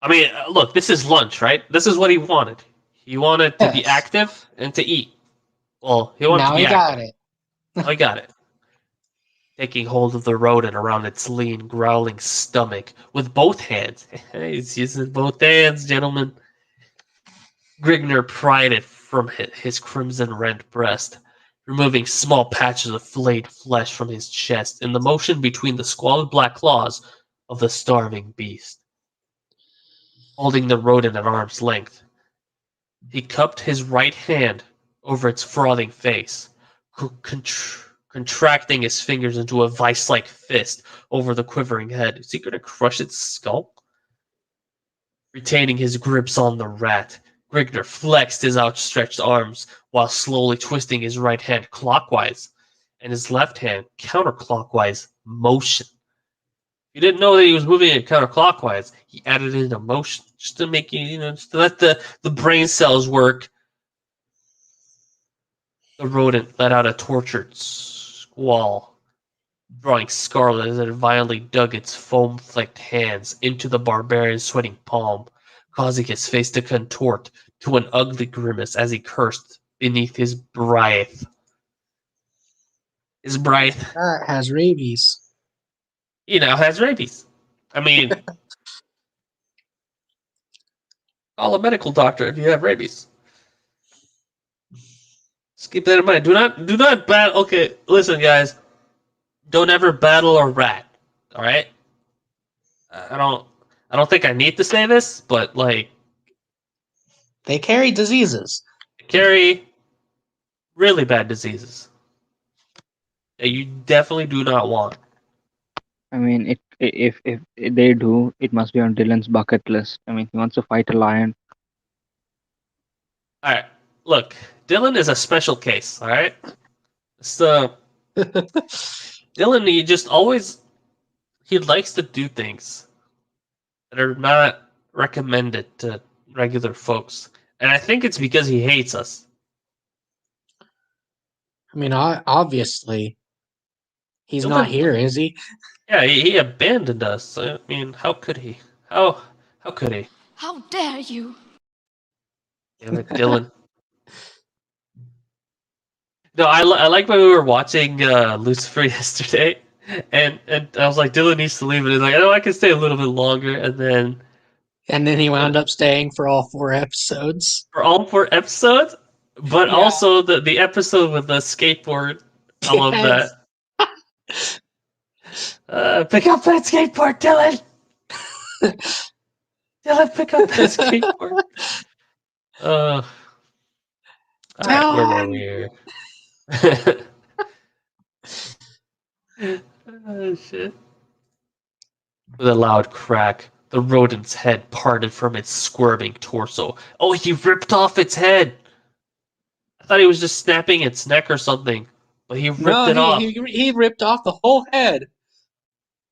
I mean, look, this is lunch, right? This is what he wanted. He wanted to be active and to eat. Well, he wanted to be active. Now he got it. I got it. Taking hold of the rodent around its lean, growling stomach with both hands. He's using both hands, gentlemen. Grigner pried it from his crimson-rent breast, removing small patches of flayed flesh from his chest in the motion between the squalid black claws of the starving beast. Holding the rodent at arm's length, he cupped his right hand over its frothing face, contracting his fingers into a vice-like fist over the quivering head. Is he going to crush its skull? Retaining his grips on the rat, Grigner flexed his outstretched arms while slowly twisting his right hand clockwise and his left hand counterclockwise motion. If you didn't know that he was moving it counterclockwise, he added in a motion just to make you, just to let the brain cells work. The rodent let out a tortured squall, drawing scarlet as it violently dug its foam-flecked hands into the barbarian's sweating palm, causing his face to contort to an ugly grimace as he cursed beneath his breath. His breath. That has rabies. He now has rabies. I mean, call a medical doctor if you have rabies. Just keep that in mind. Do not battle. Okay, listen, guys. Don't ever battle a rat. All right. I don't think I need to say this, but like, They carry diseases. carry really bad diseases that you definitely do not want. I mean, if they do, it must be on Dylan's bucket list. I mean, he wants to fight a lion. All right, look, Dylan is a special case. All right, so Dylan, he likes to do things that are not recommended to regular folks, and I think it's because he hates us. I mean, obviously, he's not here, is he? Yeah, he abandoned us. I mean, how could he? How could he? How dare you? Damn it, Dylan. No, I like when we were watching Lucifer yesterday, and I was like, Dylan needs to leave, and he's like, I can stay a little bit longer, and then he wound up staying for all 4 episodes. for all 4 episodes, but Yeah. also the episode with the skateboard. I love Yes. that. Pick up that skateboard, Dylan. Dylan, pick up that skateboard. All right, where were we here? Oh, shit. With a loud crack, the rodent's head parted from its squirming torso. Oh, he ripped off its head! I thought he was just snapping its neck or something, but he ripped it off. He ripped off the whole head.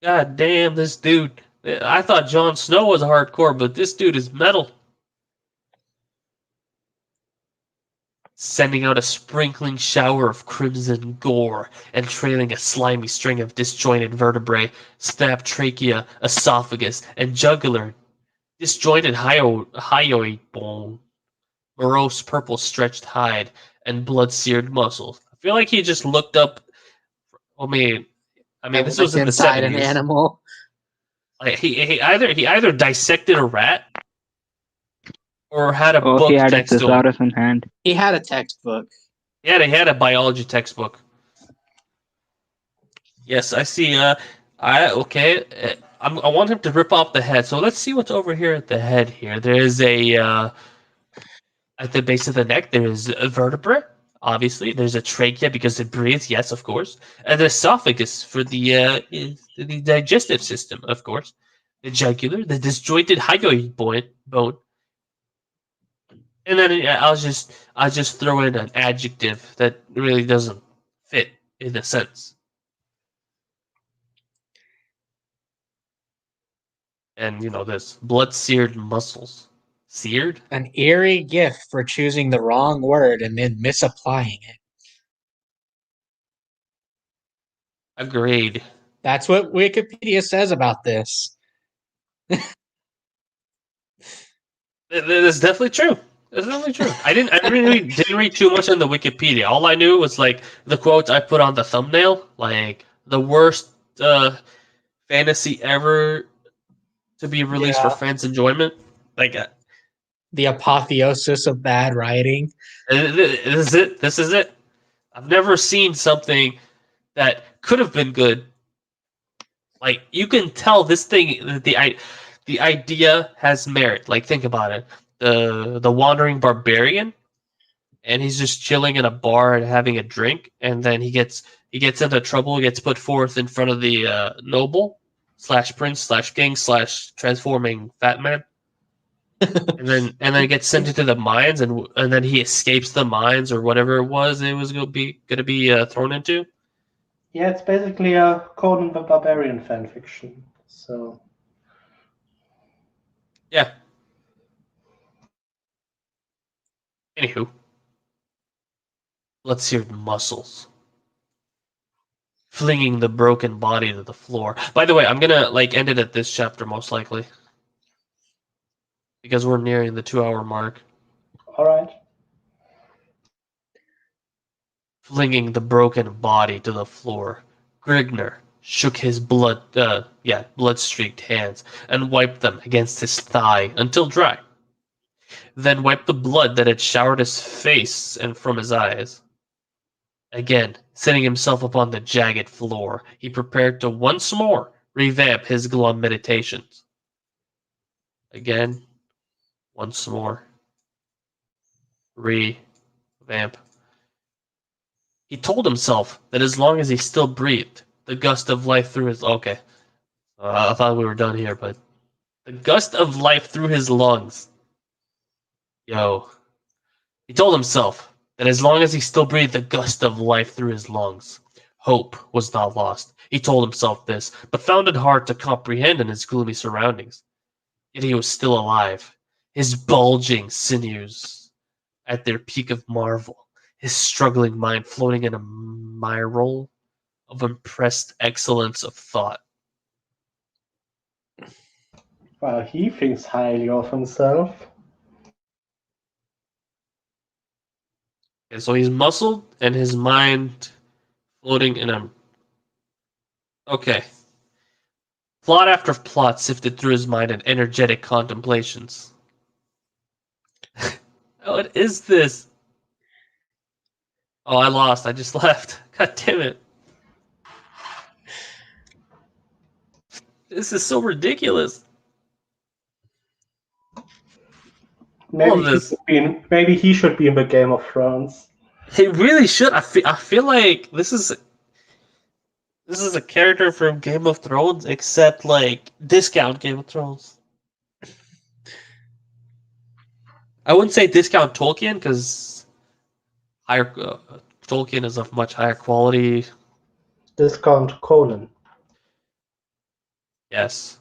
God damn, this dude. I thought Jon Snow was hardcore, but this dude is metal. Sending out a sprinkling shower of crimson gore and trailing a slimy string of disjointed vertebrae, snapped trachea, esophagus, and jugular, disjointed hyoid bone, morose purple stretched hide, and blood-seared muscles. I feel like he just looked up. I mean, this was in the inside 70s. an animal. Like he either dissected a rat or had a Oh, book he had a next to him. thesaurus in hand. He had a textbook. Yeah, they had a biology textbook. Yes, I see. I want him to rip off the head. So let's see what's over here at the head. Here, there is at the base of the neck. There is a vertebra. Obviously, there's a trachea because it breathes. Yes, of course. And the esophagus for the digestive system, of course. The jugular, the disjointed hyoid bone. And then I'll just throw in an adjective that really doesn't fit in a sentence. And this blood-seared muscles. Seared? An eerie gift for choosing the wrong word and then misapplying it. Agreed. That's what Wikipedia says about this. That's definitely true. That's definitely true. I really didn't read too much on the Wikipedia. All I knew was like the quotes I put on the thumbnail, like the worst fantasy ever to be released for fans' enjoyment. Like the apotheosis of bad writing. this is it. I've never seen something that could have been good. Like you can tell this thing, the idea has merit. Like think about it, the wandering barbarian, and he's just chilling in a bar and having a drink, and then he gets into trouble, gets put forth in front of the noble slash prince slash king slash transforming fat man, and then gets sent into the mines, and then he escapes the mines or whatever it was gonna be thrown into. Yeah, it's basically a Conan the Barbarian fanfiction. So Yeah. Anywho, let's hear muscles flinging the broken body to the floor. By the way, I'm gonna end it at this chapter most likely because we're nearing the 2 hour mark. all right. Flinging the broken body to the floor, Grigner shook his blood-streaked hands and wiped them against his thigh until dry. Then wiped the blood that had showered his face and from his eyes. Again, sitting himself upon the jagged floor, he prepared to once more revamp his glum meditations. Again, once more, revamp. He told himself that as long as he still breathed, the gust of life through his... Okay, I thought we were done here, but... The gust of life through his lungs. Yo. He told himself that as long as he still breathed the gust of life through his lungs, hope was not lost. He told himself this, but found it hard to comprehend in his gloomy surroundings. Yet he was still alive, his bulging sinews at their peak of marvel, his struggling mind floating in a myriad of impressed excellence of thought. Well, he thinks highly of himself. And so he's muscled and his mind floating in a... Okay. Plot after plot sifted through his mind in energetic contemplations. What is this? Oh, I lost. I just left. God damn it. This is so ridiculous. All of this. Maybe he should be in the Game of Thrones. He really should. I feel like this is a character from Game of Thrones, except like discount Game of Thrones. I wouldn't say discount Tolkien because higher Tolkien is of much higher quality. Discount Conan. Yes.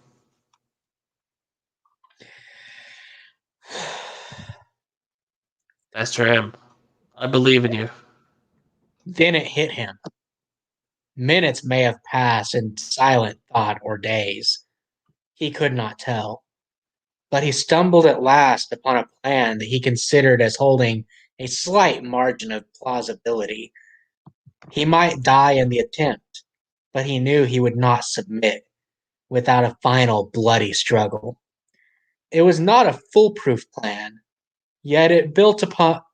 Master M, I believe in you. Then it hit him. Minutes may have passed in silent thought or days. He could not tell. But he stumbled at last upon a plan that he considered as holding a slight margin of plausibility. He might die in the attempt, but he knew he would not submit without a final bloody struggle. It was not a foolproof plan, yet it built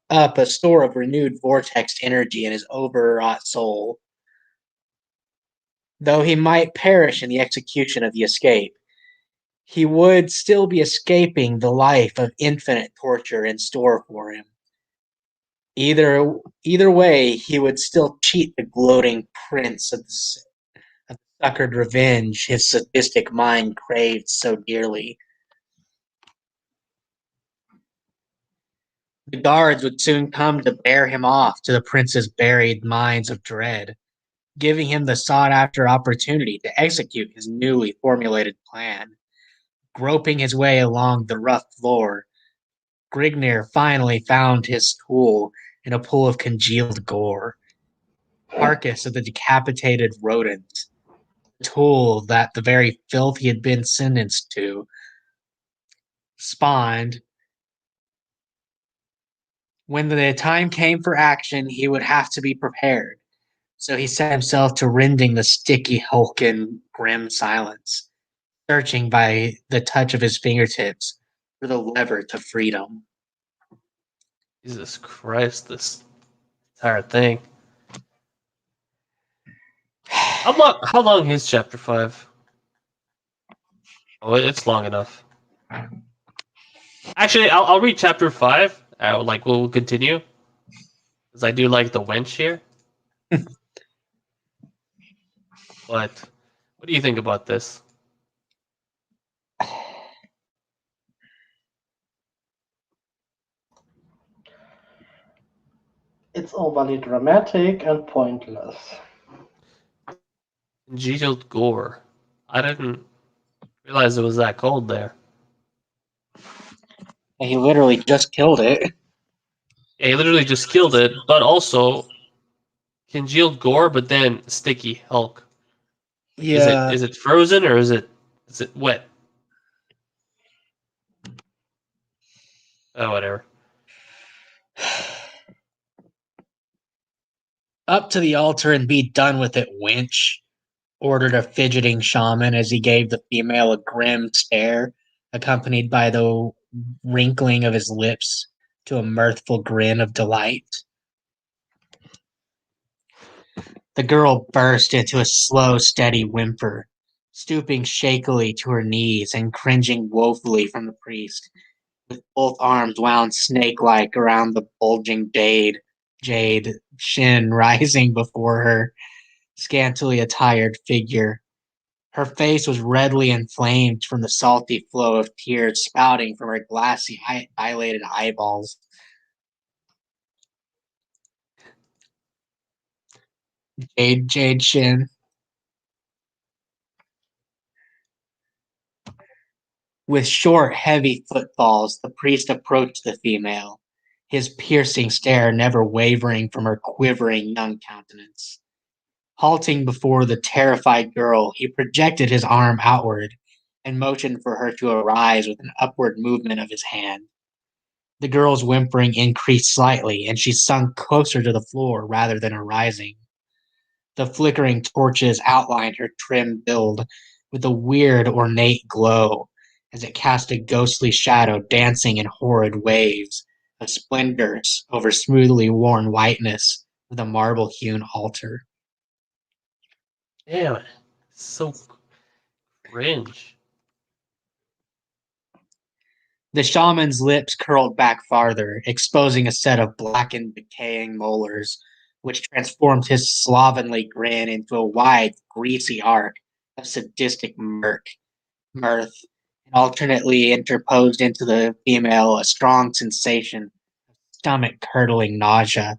up a store of renewed vortex energy in his overwrought soul. Though he might perish in the execution of the escape, he would still be escaping the life of infinite torture in store for him. Either way, he would still cheat the gloating prince of the suckered revenge his sadistic mind craved so dearly. The guards would soon come to bear him off to the prince's buried mines of dread, giving him the sought-after opportunity to execute his newly formulated plan. Groping his way along the rough floor, Grignir finally found his tool in a pool of congealed gore. Carcass of the decapitated rodent. The tool that the very filth he had been sentenced to spawned. When the time came for action, he would have to be prepared. So he set himself to rending the sticky hulk in grim silence, searching by the touch of his fingertips for the lever to freedom. Jesus Christ, this entire thing. How long is chapter 5? Oh, it's long enough. Actually, I'll read chapter 5. We'll continue because I do like the wench here. But what do you think about this? It's overly dramatic and pointless. Congealed gore. I didn't realize it was that cold there. He literally just killed it. Yeah, he literally just killed it, but also congealed gore, but then sticky Hulk. Yeah. Is it frozen or is it wet? Oh, whatever. Up to the altar and be done with it, wench, ordered a fidgeting shaman as he gave the female a grim stare, accompanied by the wrinkling of his lips to a mirthful grin of delight. The girl burst into a slow, steady whimper, stooping shakily to her knees and cringing woefully from the priest, with both arms wound snake-like around the bulging jade shin rising before her scantily attired figure. Her face was redly inflamed from the salty flow of tears spouting from her glassy, dilated eyeballs. Jade shin. With short, heavy footfalls, the priest approached the female, his piercing stare never wavering from her quivering young countenance. Halting before the terrified girl, he projected his arm outward and motioned for her to arise with an upward movement of his hand. The girl's whimpering increased slightly, and she sunk closer to the floor rather than arising. The flickering torches outlined her trim build with a weird, ornate glow as it cast a ghostly shadow dancing in horrid waves of splendors over smoothly worn whiteness of the marble-hewn altar. Damn it. So cringe. The shaman's lips curled back farther, exposing a set of blackened, decaying molars, which transformed his slovenly grin into a wide, greasy arc of sadistic mirth, and alternately interposed into the female a strong sensation of stomach-curdling nausea.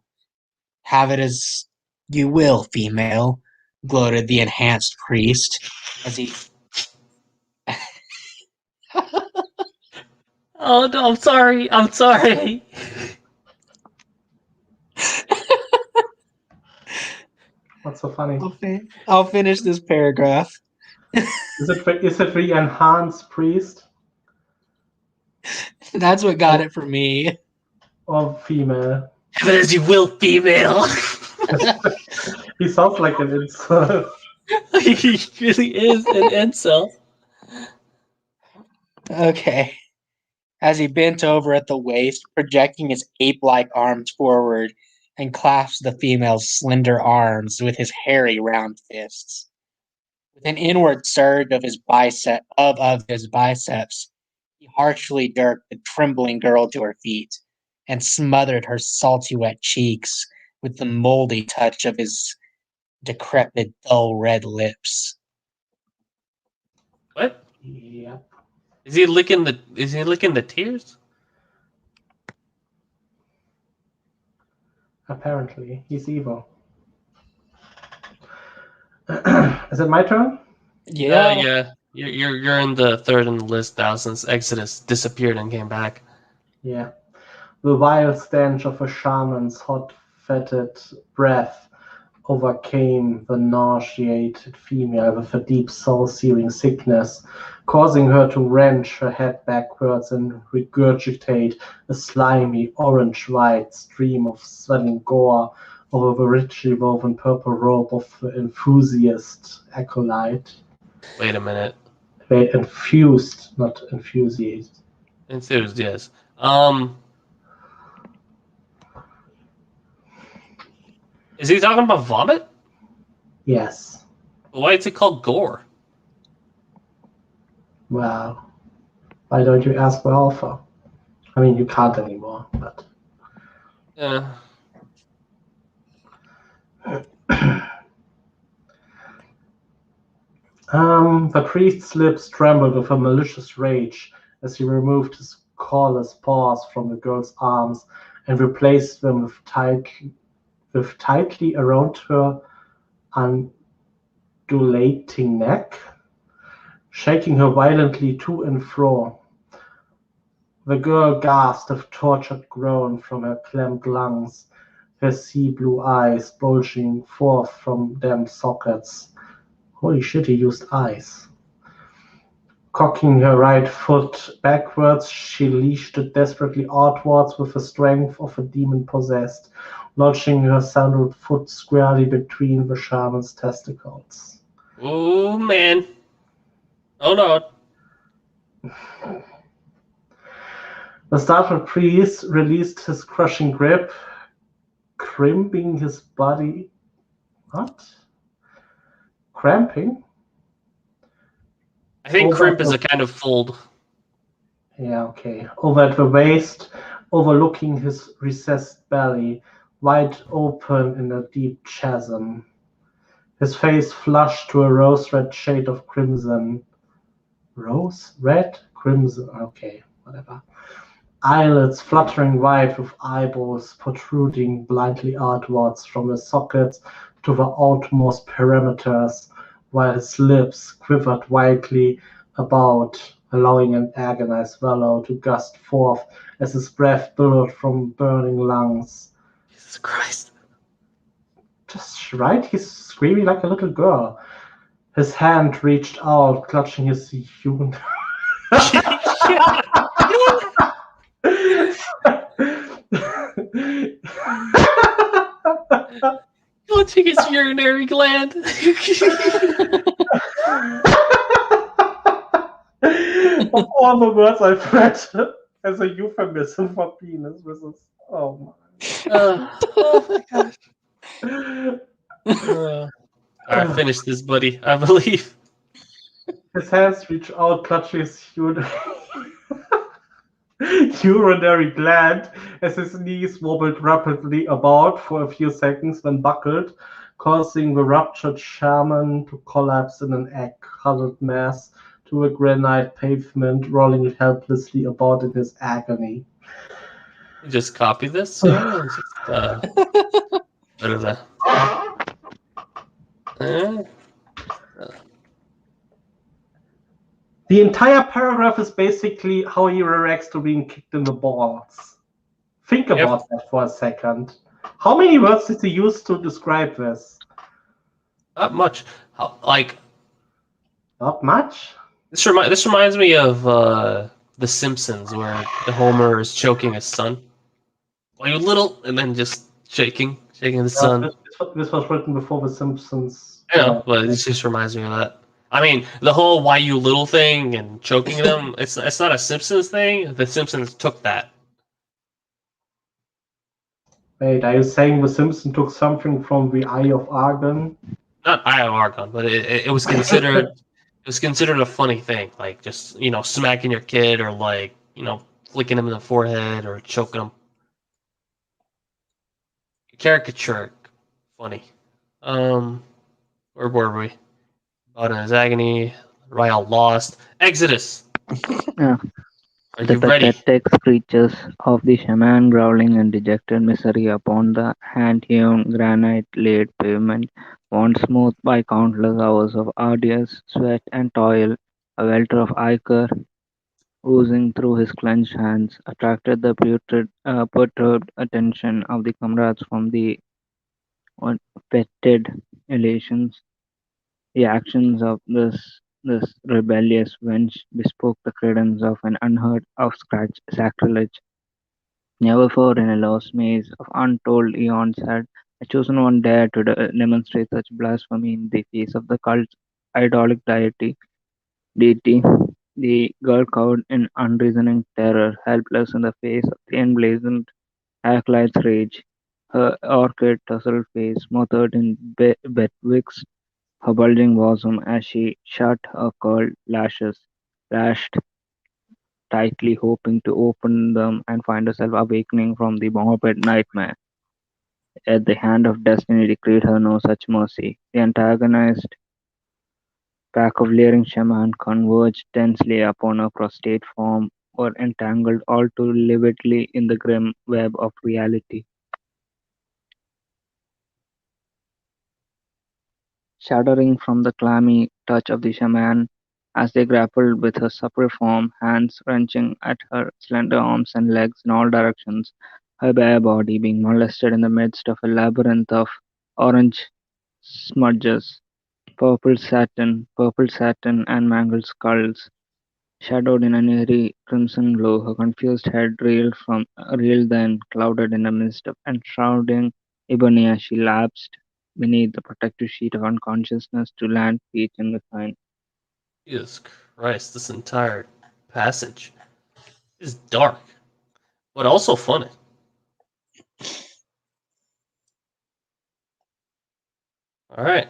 Have it as you will, female, gloated the enhanced priest, as he Oh no, I'm sorry. I'm sorry. What's so funny? I'll finish this paragraph. Is it the enhanced priest That's what got it for me. or female? Have it as you will, female. He sounds like an insult. He really is an incel. Okay. As he bent over at the waist, projecting his ape-like arms forward and clasped the female's slender arms with his hairy round fists. With an inward surge of his biceps, he harshly jerked the trembling girl to her feet and smothered her salty wet cheeks with the moldy touch of his decrepit, dull red lips. What? Yeah, Is he licking the tears? apparently he's evil. Is it my turn? Yeah. You're in the third on the list now since Exodus disappeared and came back. Yeah. The vile stench of a shaman's hot, fetid breath overcame the nauseated female with a deep soul-searing sickness, causing her to wrench her head backwards and regurgitate a slimy, orange-white stream of swelling gore over the richly woven purple robe of the enthusiast acolyte. Wait a minute. Wait, infused, not enthusiast. Enthused, yes. Is he talking about vomit? Yes. Why is it called gore? Well, why don't you ask for Alpha? I mean, you can't anymore, but. Yeah. The priest's lips trembled with a malicious rage as he removed his clawless paws from the girl's arms and replaced them with tightly around her undulating neck, shaking her violently to and fro. The girl gasped a tortured groan from her clamped lungs, her sea-blue eyes bulging forth from damp sockets. Holy shit, he used eyes. Cocking her right foot backwards, she leashed it desperately outwards with the strength of a demon-possessed, lodging her sandaled foot squarely between the shaman's testicles. Oh man. Oh no. The startled priest released his crushing grip, crimping his body. What? Cramping? I think Over crimp is the- a kind of fold. Yeah, okay. Over at the waist, overlooking his recessed belly, wide open in a deep chasm. His face flushed to a rose-red shade of crimson. Rose? Red? Crimson? Okay, whatever. Eyelids fluttering wide with eyeballs protruding blindly outwards from the sockets to the outermost perimeters, while his lips quivered wildly about, allowing an agonized bellow to gust forth as his breath billowed from burning lungs. Jesus Christ. Just right, he's screaming like a little girl. His hand reached out, clutching his human. Clutching his urinary gland. Of all the words I've read as a euphemism for penis, this is oh Oh my gosh. my. Alright, finish this, buddy. I believe. His hands reach out, clutching his urinary gland as his knees wobbled rapidly about for a few seconds, then buckled, causing the ruptured shaman to collapse in an egg-huddled mass to a granite pavement, rolling helplessly about in his agony. Just copy this. Yeah, and just what is that? The entire paragraph is basically how he reacts to being kicked in the balls. Think about that for a second. How many words did he use to describe this? Not much. Like Not much. this reminds me of The Simpsons, where the Homer is choking his son. Like a little, and then just shaking the son. This was written before The Simpsons. I know, but it just reminds me of that. I mean, the whole "why you little" thing and choking them. It's not a Simpsons thing. The Simpsons took that. Wait, are you saying The Simpsons took something from the Eye of Argon? Not Eye of Argon, but it was considered a funny thing, like just smacking your kid or like flicking him in the forehead or choking him. Caricature, funny. Where were we? Out in his agony, Ryle lost. Exodus. Yeah. Are The you ready? pathetic screeches of the shaman growling in dejected misery upon the hand-hewn granite-laid pavement, worn smooth by countless hours of arduous sweat and toil, a welter of ichor oozing through his clenched hands, attracted the perturbed attention of the comrades from the fetid elations. The actions of this rebellious wench bespoke the credence of an unheard of sacrilege. Never before in a lost maze of untold eons had a chosen one dared to demonstrate such blasphemy in the face of the cult's idolic deity. The girl cowered in unreasoning terror, helpless in the face of the emblazoned acolyte's rage. Her orchid tousled face smothered in bedwicks, her bulging bosom as she shut her curled lashes, lashed tightly, hoping to open them and find herself awakening from the morbid nightmare. Yet the hand of destiny decreed her no such mercy. The antagonized pack of leering shaman converged tensely upon her prostrate form, were entangled all too lividly in the grim web of reality. Shuddering from the clammy touch of the shaman, as they grappled with her supple form, hands wrenching at her slender arms and legs in all directions, her bare body being molested in the midst of a labyrinth of orange smudges, purple satin, and mangled skulls. Shadowed in an eerie crimson glow, her confused head reeled then clouded in a mist of enshrouding ebony as she lapsed beneath the protective sheet of unconsciousness to land feet in the kind. Jesus Christ, this entire passage is dark, but also funny. All right.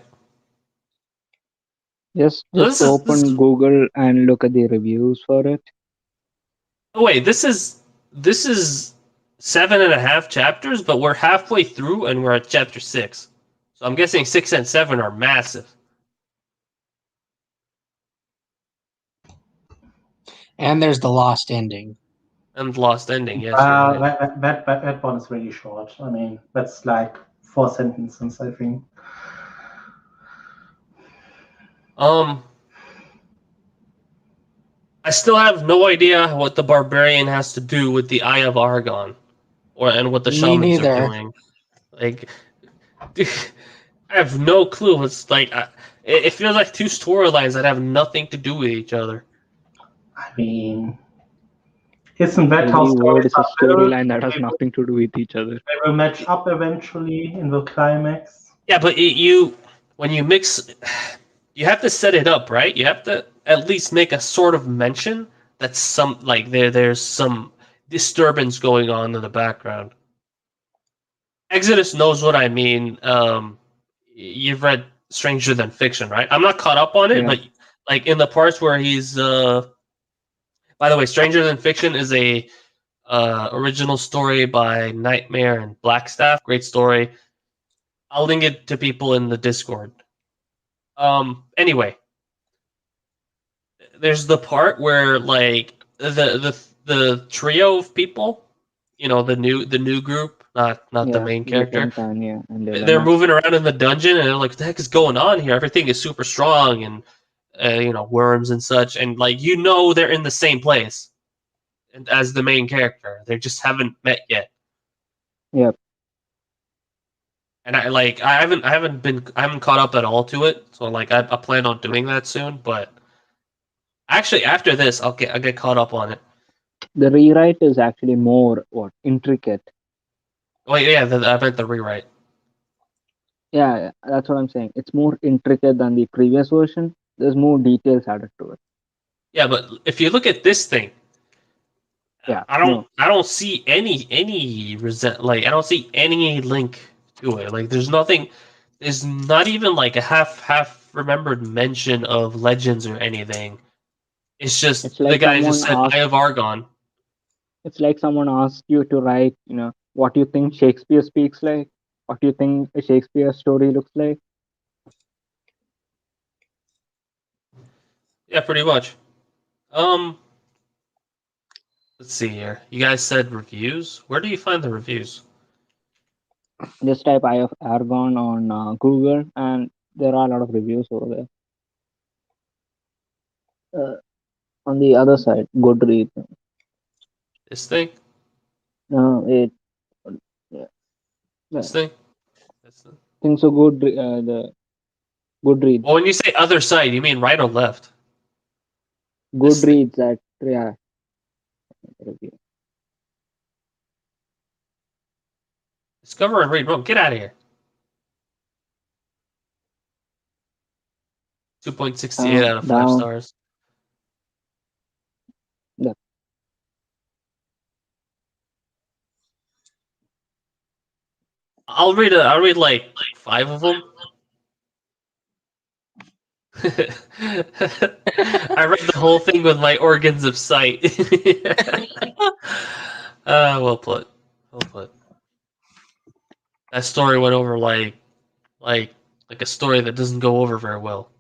So Just this is. open Google and look at the reviews for it. Oh wait, this is 7.5 chapters, but we're halfway through and we're at chapter 6. So I'm guessing 6 and 7 are massive. And there's the lost ending. And lost ending. Yes, you're right. That one is really short. I mean, that's like 4 sentences, I think. Um, I still have no idea what the barbarian has to do with the Eye of Argon, and what the Me shamans are neither. doing. Like, I have no clue. It's like it feels like two storylines that have nothing to do with each other. I mean, isn't that how Every word stories is a are built? storyline that has nothing to do with each other. They will match up eventually in the climax. Yeah, but when you mix, you have to set it up right. You have to at least make a sort of mention that there's some disturbance going on in the background. Exodus knows what I mean. You've read Stranger Than Fiction, right? I'm not caught up on it, Yeah, but like in the parts where he's by the way, Stranger Than Fiction is a original story by Nightmare and Blackstaff. Great story. I'll link it to people in the Discord. Anyway, there's the part where like the trio of people, the new group, not the yeah, main the character. Tanya and They're Elena. moving around in the dungeon and they're like, "What the heck is going on here? Everything is super strong and worms and such." And like they're in the same place and as the main character. They just haven't met yet. Yep. And I haven't caught up at all to it. So like I plan on doing that soon. But actually, after this, I'll get caught up on it. The rewrite is actually more intricate. Wait, yeah, I meant the rewrite. Yeah, yeah, that's what I'm saying. It's more intricate than the previous version. There's more details added to it. Yeah, but if you look at this thing, Yeah, I don't no, I don't see any resent like I don't see any link to it. Like there's nothing. There's not even like a half remembered mention of legends or anything. It's just it's the like guy just someone said Eye asked. of Argon. It's like someone asked you to write, what you think Shakespeare speaks like, what you think a Shakespeare story looks like. Yeah, pretty much. Um, let's see here. You guys said reviews. Where do you find the reviews? Just type Eye of Argon on Google, and there are a lot of reviews over there. On the other side, Goodreads. This thing. It yeah, This yeah. thing. This thing. Think so. The Goodreads, Well, when you say other side, you mean right or left? This thing. Goodreads at yeah. Review. Discover and read. Bro, get out of here. 2.68 out of 5 Down. stars. The, I'll read like 5 of them. I read the whole thing with my organs of sight. Well put. Well put. That story went over like a story that doesn't go over very well.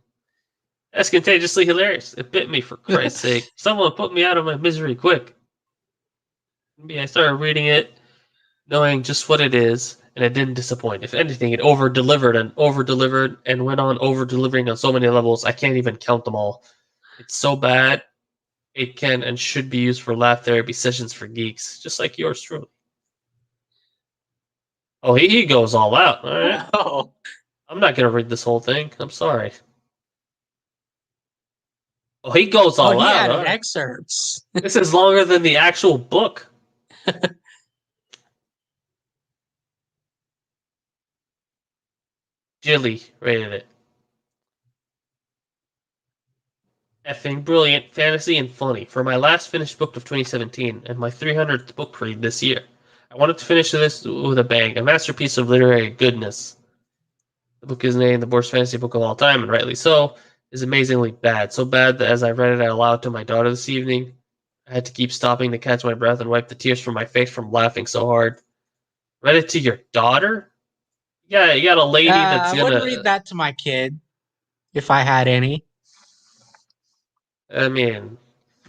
That's contagiously hilarious. It bit me, for Christ's sake. Someone put me out of my misery quick. I started reading it, knowing just what it is, and it didn't disappoint. If anything, it over-delivered and went on over-delivering on so many levels, I can't even count them all. It's so bad, it can and should be used for laugh therapy sessions for geeks, just like yours truly. Oh, he goes all out. All right. Oh. I'm not going to read this whole thing. I'm sorry. Oh, he goes all he out. added All right. excerpts. This is longer than the actual book. Jilly rated it. Effing brilliant, fantasy, and funny. For my last finished book of 2017 and my 300th book read this year, I wanted to finish this with a bang, a masterpiece of literary goodness. The book is named the worst fantasy book of all time, and rightly so. Is amazingly bad. So bad that as I read it out loud to my daughter this evening, I had to keep stopping to catch my breath and wipe the tears from my face from laughing so hard. Read it to your daughter? Yeah, you got a lady that's I wouldn't gonna. read that to my kid if I had any. I mean,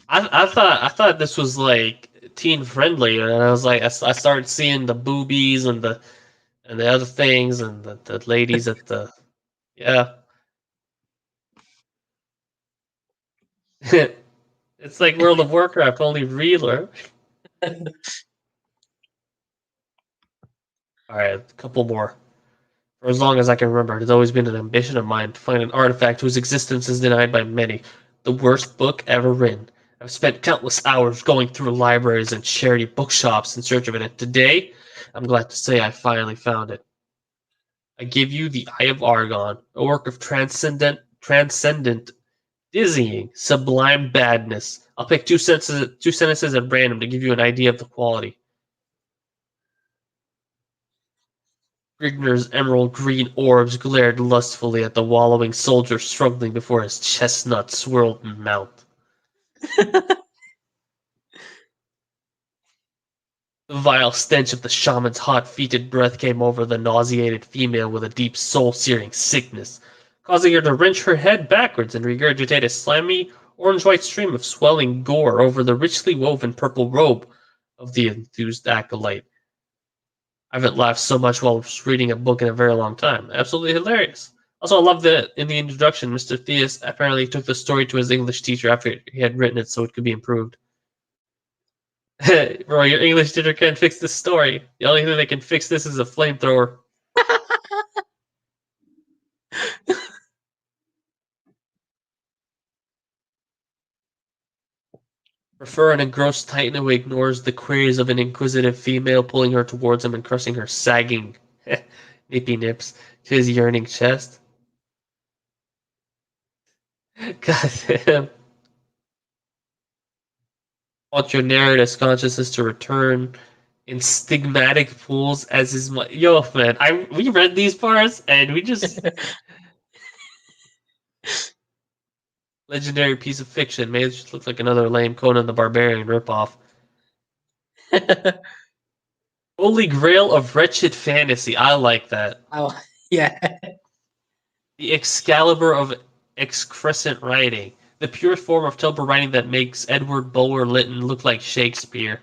I thought this was like teen friendly, and I was like, I started seeing the boobies and the other things and the ladies at the yeah. It's like World of Warcraft, only realer. All right, a couple more. For as long as I can remember, it has always been an ambition of mine to find an artifact whose existence is denied by many. The worst book ever written. I've spent countless hours going through libraries and charity bookshops in search of it, and today, I'm glad to say I finally found it. I give you the Eye of Argon, a work of transcendent, dizzying, sublime badness. I'll pick two sentences at random to give you an idea of the quality. Grigner's emerald green orbs glared lustfully at the wallowing soldier struggling before his chestnut-swirled mouth. The vile stench of the shaman's hot fetid breath came over the nauseated female with a deep soul-searing sickness, causing her to wrench her head backwards and regurgitate a slimy, orange-white stream of swelling gore over the richly woven purple robe of the enthused acolyte. I haven't laughed so much while reading a book in a very long time. Absolutely hilarious. Also, I love that in the introduction, Mr. Theus apparently took the story to his English teacher after he had written it so it could be improved. Bro, your English teacher can't fix this story. The only thing that can fix this is a flamethrower. Prefer an engrossed titan who ignores the queries of an inquisitive female pulling her towards him and crushing her sagging nippy nips to his yearning chest. God damn. Want your narrator's consciousness to return in stigmatic pools as his yo man. We read these parts and we just legendary piece of fiction. Man, it just looks like another lame Conan the Barbarian ripoff. Holy Grail of wretched fantasy. I like that. Oh, yeah. The Excalibur of excrescent writing. The purest form of Tilber writing that makes Edward Bulwer Lytton look like Shakespeare.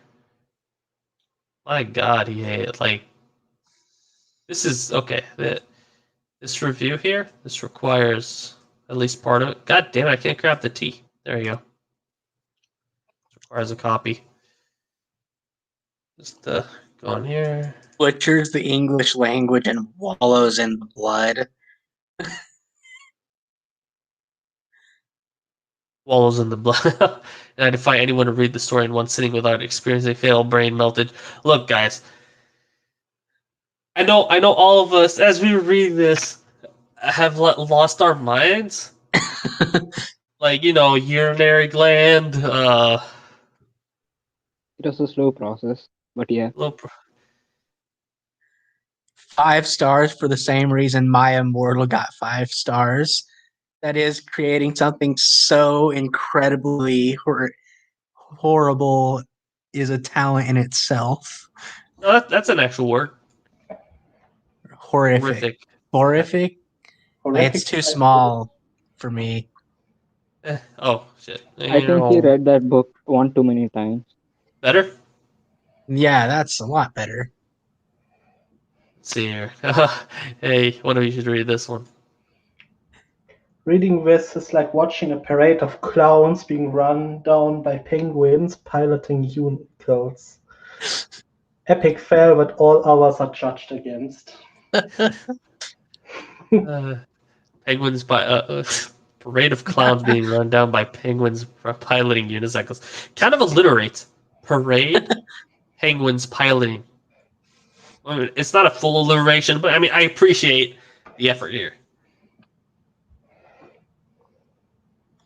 My God, this is okay. This review here, this requires at least part of it. God damn it, I can't grab the T. There you go. This requires a copy. Just go on here. Butchers the English language and wallows in the blood. Wallows in the blood. And I defy anyone to read the story in one sitting without experiencing fatal brain melted. Look, guys. I know all of us, as we read this, have lost our minds. Like, urinary gland, It was a slow process, but yeah. 5 stars for the same reason My Immortal got 5 stars. that is creating something so incredibly horrible is a talent in itself. No, that's an actual word. Horrific. Horrific? Like, it's too small for me. Oh shit! I think he read that book one too many times. Better. Yeah, that's a lot better. Let's see here. Hey, one of you should read this one. Reading this is like watching a parade of clowns being run down by penguins piloting unicorns. Epic fail that all others are judged against. Penguins by parade of clowns being run down by penguins piloting unicycles. Kind of alliterates. Parade, penguins piloting. I mean, it's not a full alliteration, but I mean, I appreciate the effort here.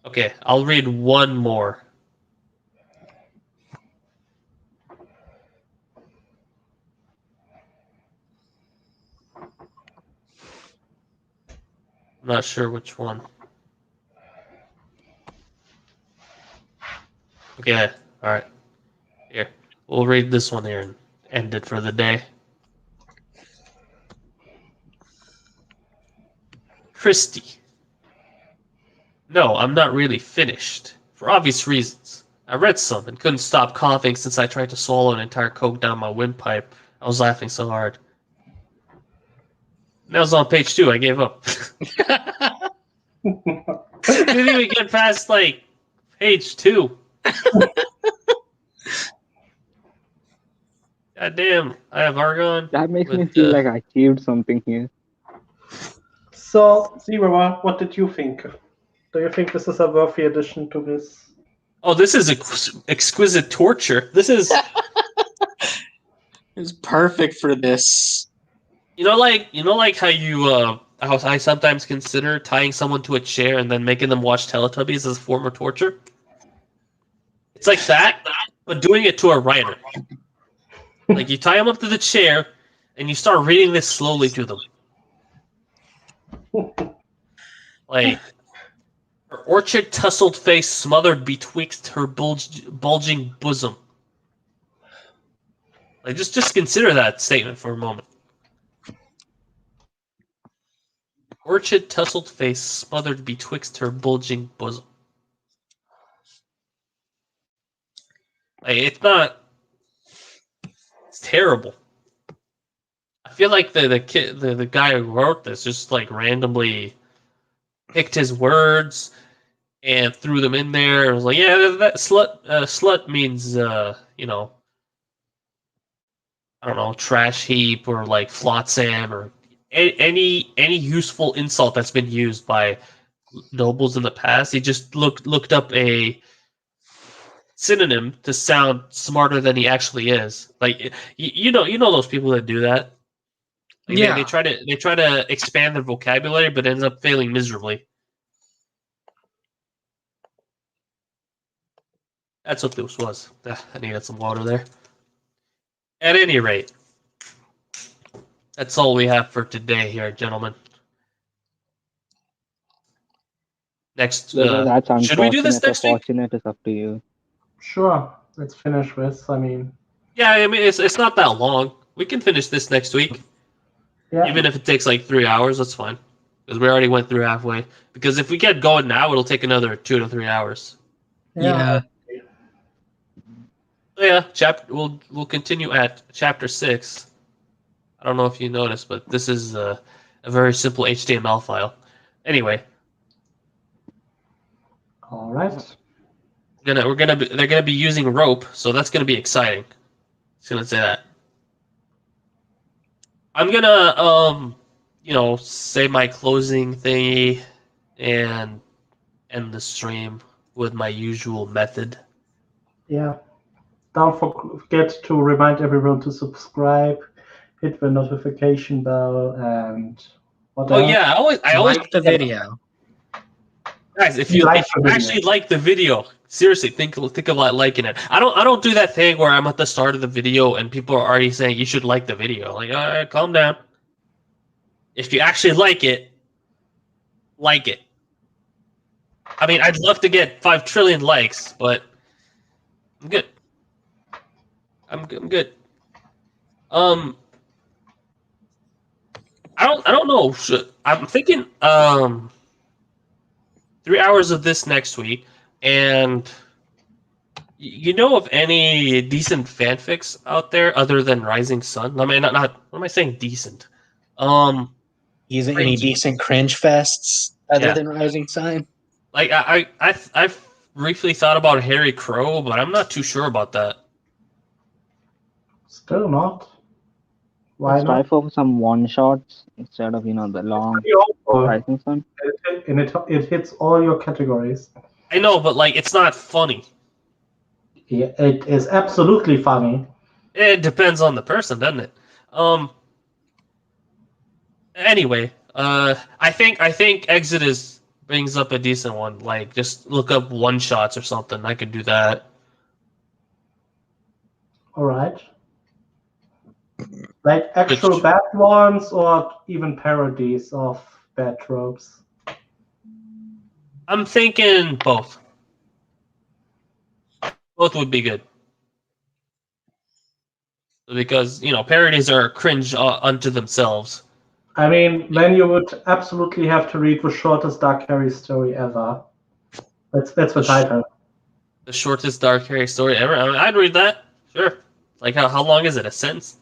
Okay, I'll read one more. I'm not sure which one. Okay, alright. Here. We'll read this one here and end it for the day. Christy. No, I'm not really finished. For obvious reasons. I read some and couldn't stop coughing since I tried to swallow an entire Coke down my windpipe. I was laughing so hard. That was on page 2. I gave up. Didn't even get past, like, page 2. God damn, Eye of Argon. That makes me feel like I achieved something here. So, Zero, what did you think? Do you think this is a worthy addition to this? Oh, this is exquisite torture. This is... It's perfect for this. You know, like how you, how I sometimes consider tying someone to a chair and then making them watch Teletubbies as a form of torture? It's like that, but doing it to a writer. Like, you tie them up to the chair, and you start reading this slowly to them. Like, her orchid tousled face smothered betwixt her bulging bosom. Like, just consider that statement for a moment. Orchid tousled face smothered betwixt her bulging bosom. Like, it's not... It's terrible. I feel like the guy who wrote this just like randomly picked his words and threw them in there. It was like, yeah, that slut means you know, I don't know, trash heap or like flotsam or any useful insult that's been used by nobles in the past. He just looked up a synonym to sound smarter than he actually is. Like, you know those people that do that. Like, Yeah. they try to expand their vocabulary, but ends up failing miserably. That's what this was. I needed some water there. At any rate, that's all we have for today here, gentlemen. Next, That's unfortunate. should we do this next week? Fortunate is up to you. Sure, let's finish this. I mean, Yeah, I mean it's not that long. We can finish this next week, yeah. even if it takes like 3 hours. That's fine, because we already went through halfway. Because if we get going now, it'll take another 2 to 3 hours. Yeah. So yeah, we'll continue at chapter 6. I don't know if you noticed, but this is a very simple HTML file. Anyway, All right. they're gonna be using rope, so that's gonna be exciting. Just gonna say that. I'm gonna say my closing thingy and end the stream with my usual method. Yeah. Don't forget to remind everyone to subscribe, hit the notification bell, and what else? Oh yeah, I always Like the video. guys, if you actually like the video, seriously, think about liking it. I don't do that thing where I'm at the start of the video and people are already saying you should like the video. Like, all right, calm down. If you actually like it, I mean, I'd love to get 5 trillion likes, but I'm good. I'm good. I don't know. I'm thinking 3 hours of this next week, and you know of any decent fanfics out there other than Rising Sun? I mean, not what am I saying? Decent. Any Cringe. decent cringe fests other Yeah. than Rising Sun? Like I've briefly thought about Harry Crow, but I'm not too sure about that. Still not. Why Let's try not? for some one shots instead of the long Pretty awful. Rising Sun. And it hits all your categories. I know, but like it's not funny. Yeah, it is absolutely funny. It depends on the person, doesn't it? Anyway, I think Exodus brings up a decent one. Like just look up one shots or something. I could do that. All right. Like actual bad ones or even parodies of bad tropes. I'm thinking both. Both would be good. Because, parodies are cringe unto themselves. I mean, then you would absolutely have to read the shortest Dark Harry story ever. That's the title. The shortest Dark Harry story ever? I mean, I'd read that. Sure. Like, how long is it? A sentence?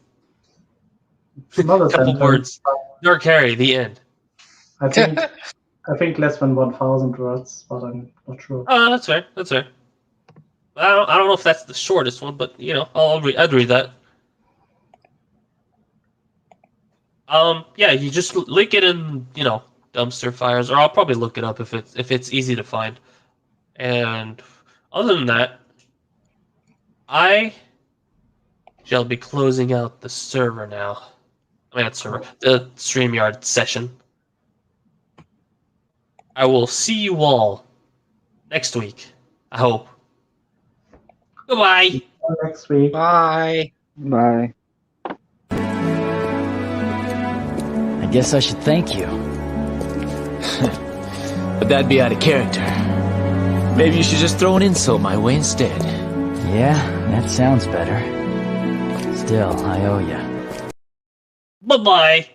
Not a Couple sentence, words. Dark Harry, the end. I think less than 1,000 words, but I'm not sure. Oh, that's fair. That's fair. I don't know if that's the shortest one, but I'd read that. Yeah, you just link it in, dumpster fires, or I'll probably look it up if it's easy to find. And other than that, I shall be closing out the server now. I mean, not server, the StreamYard session. I will see you all next week, I hope. Goodbye. Next week. Bye. Bye. I guess I should thank you. But that'd be out of character. Maybe you should just throw an insult my way instead. Yeah, that sounds better. Still, I owe you. Bye-bye.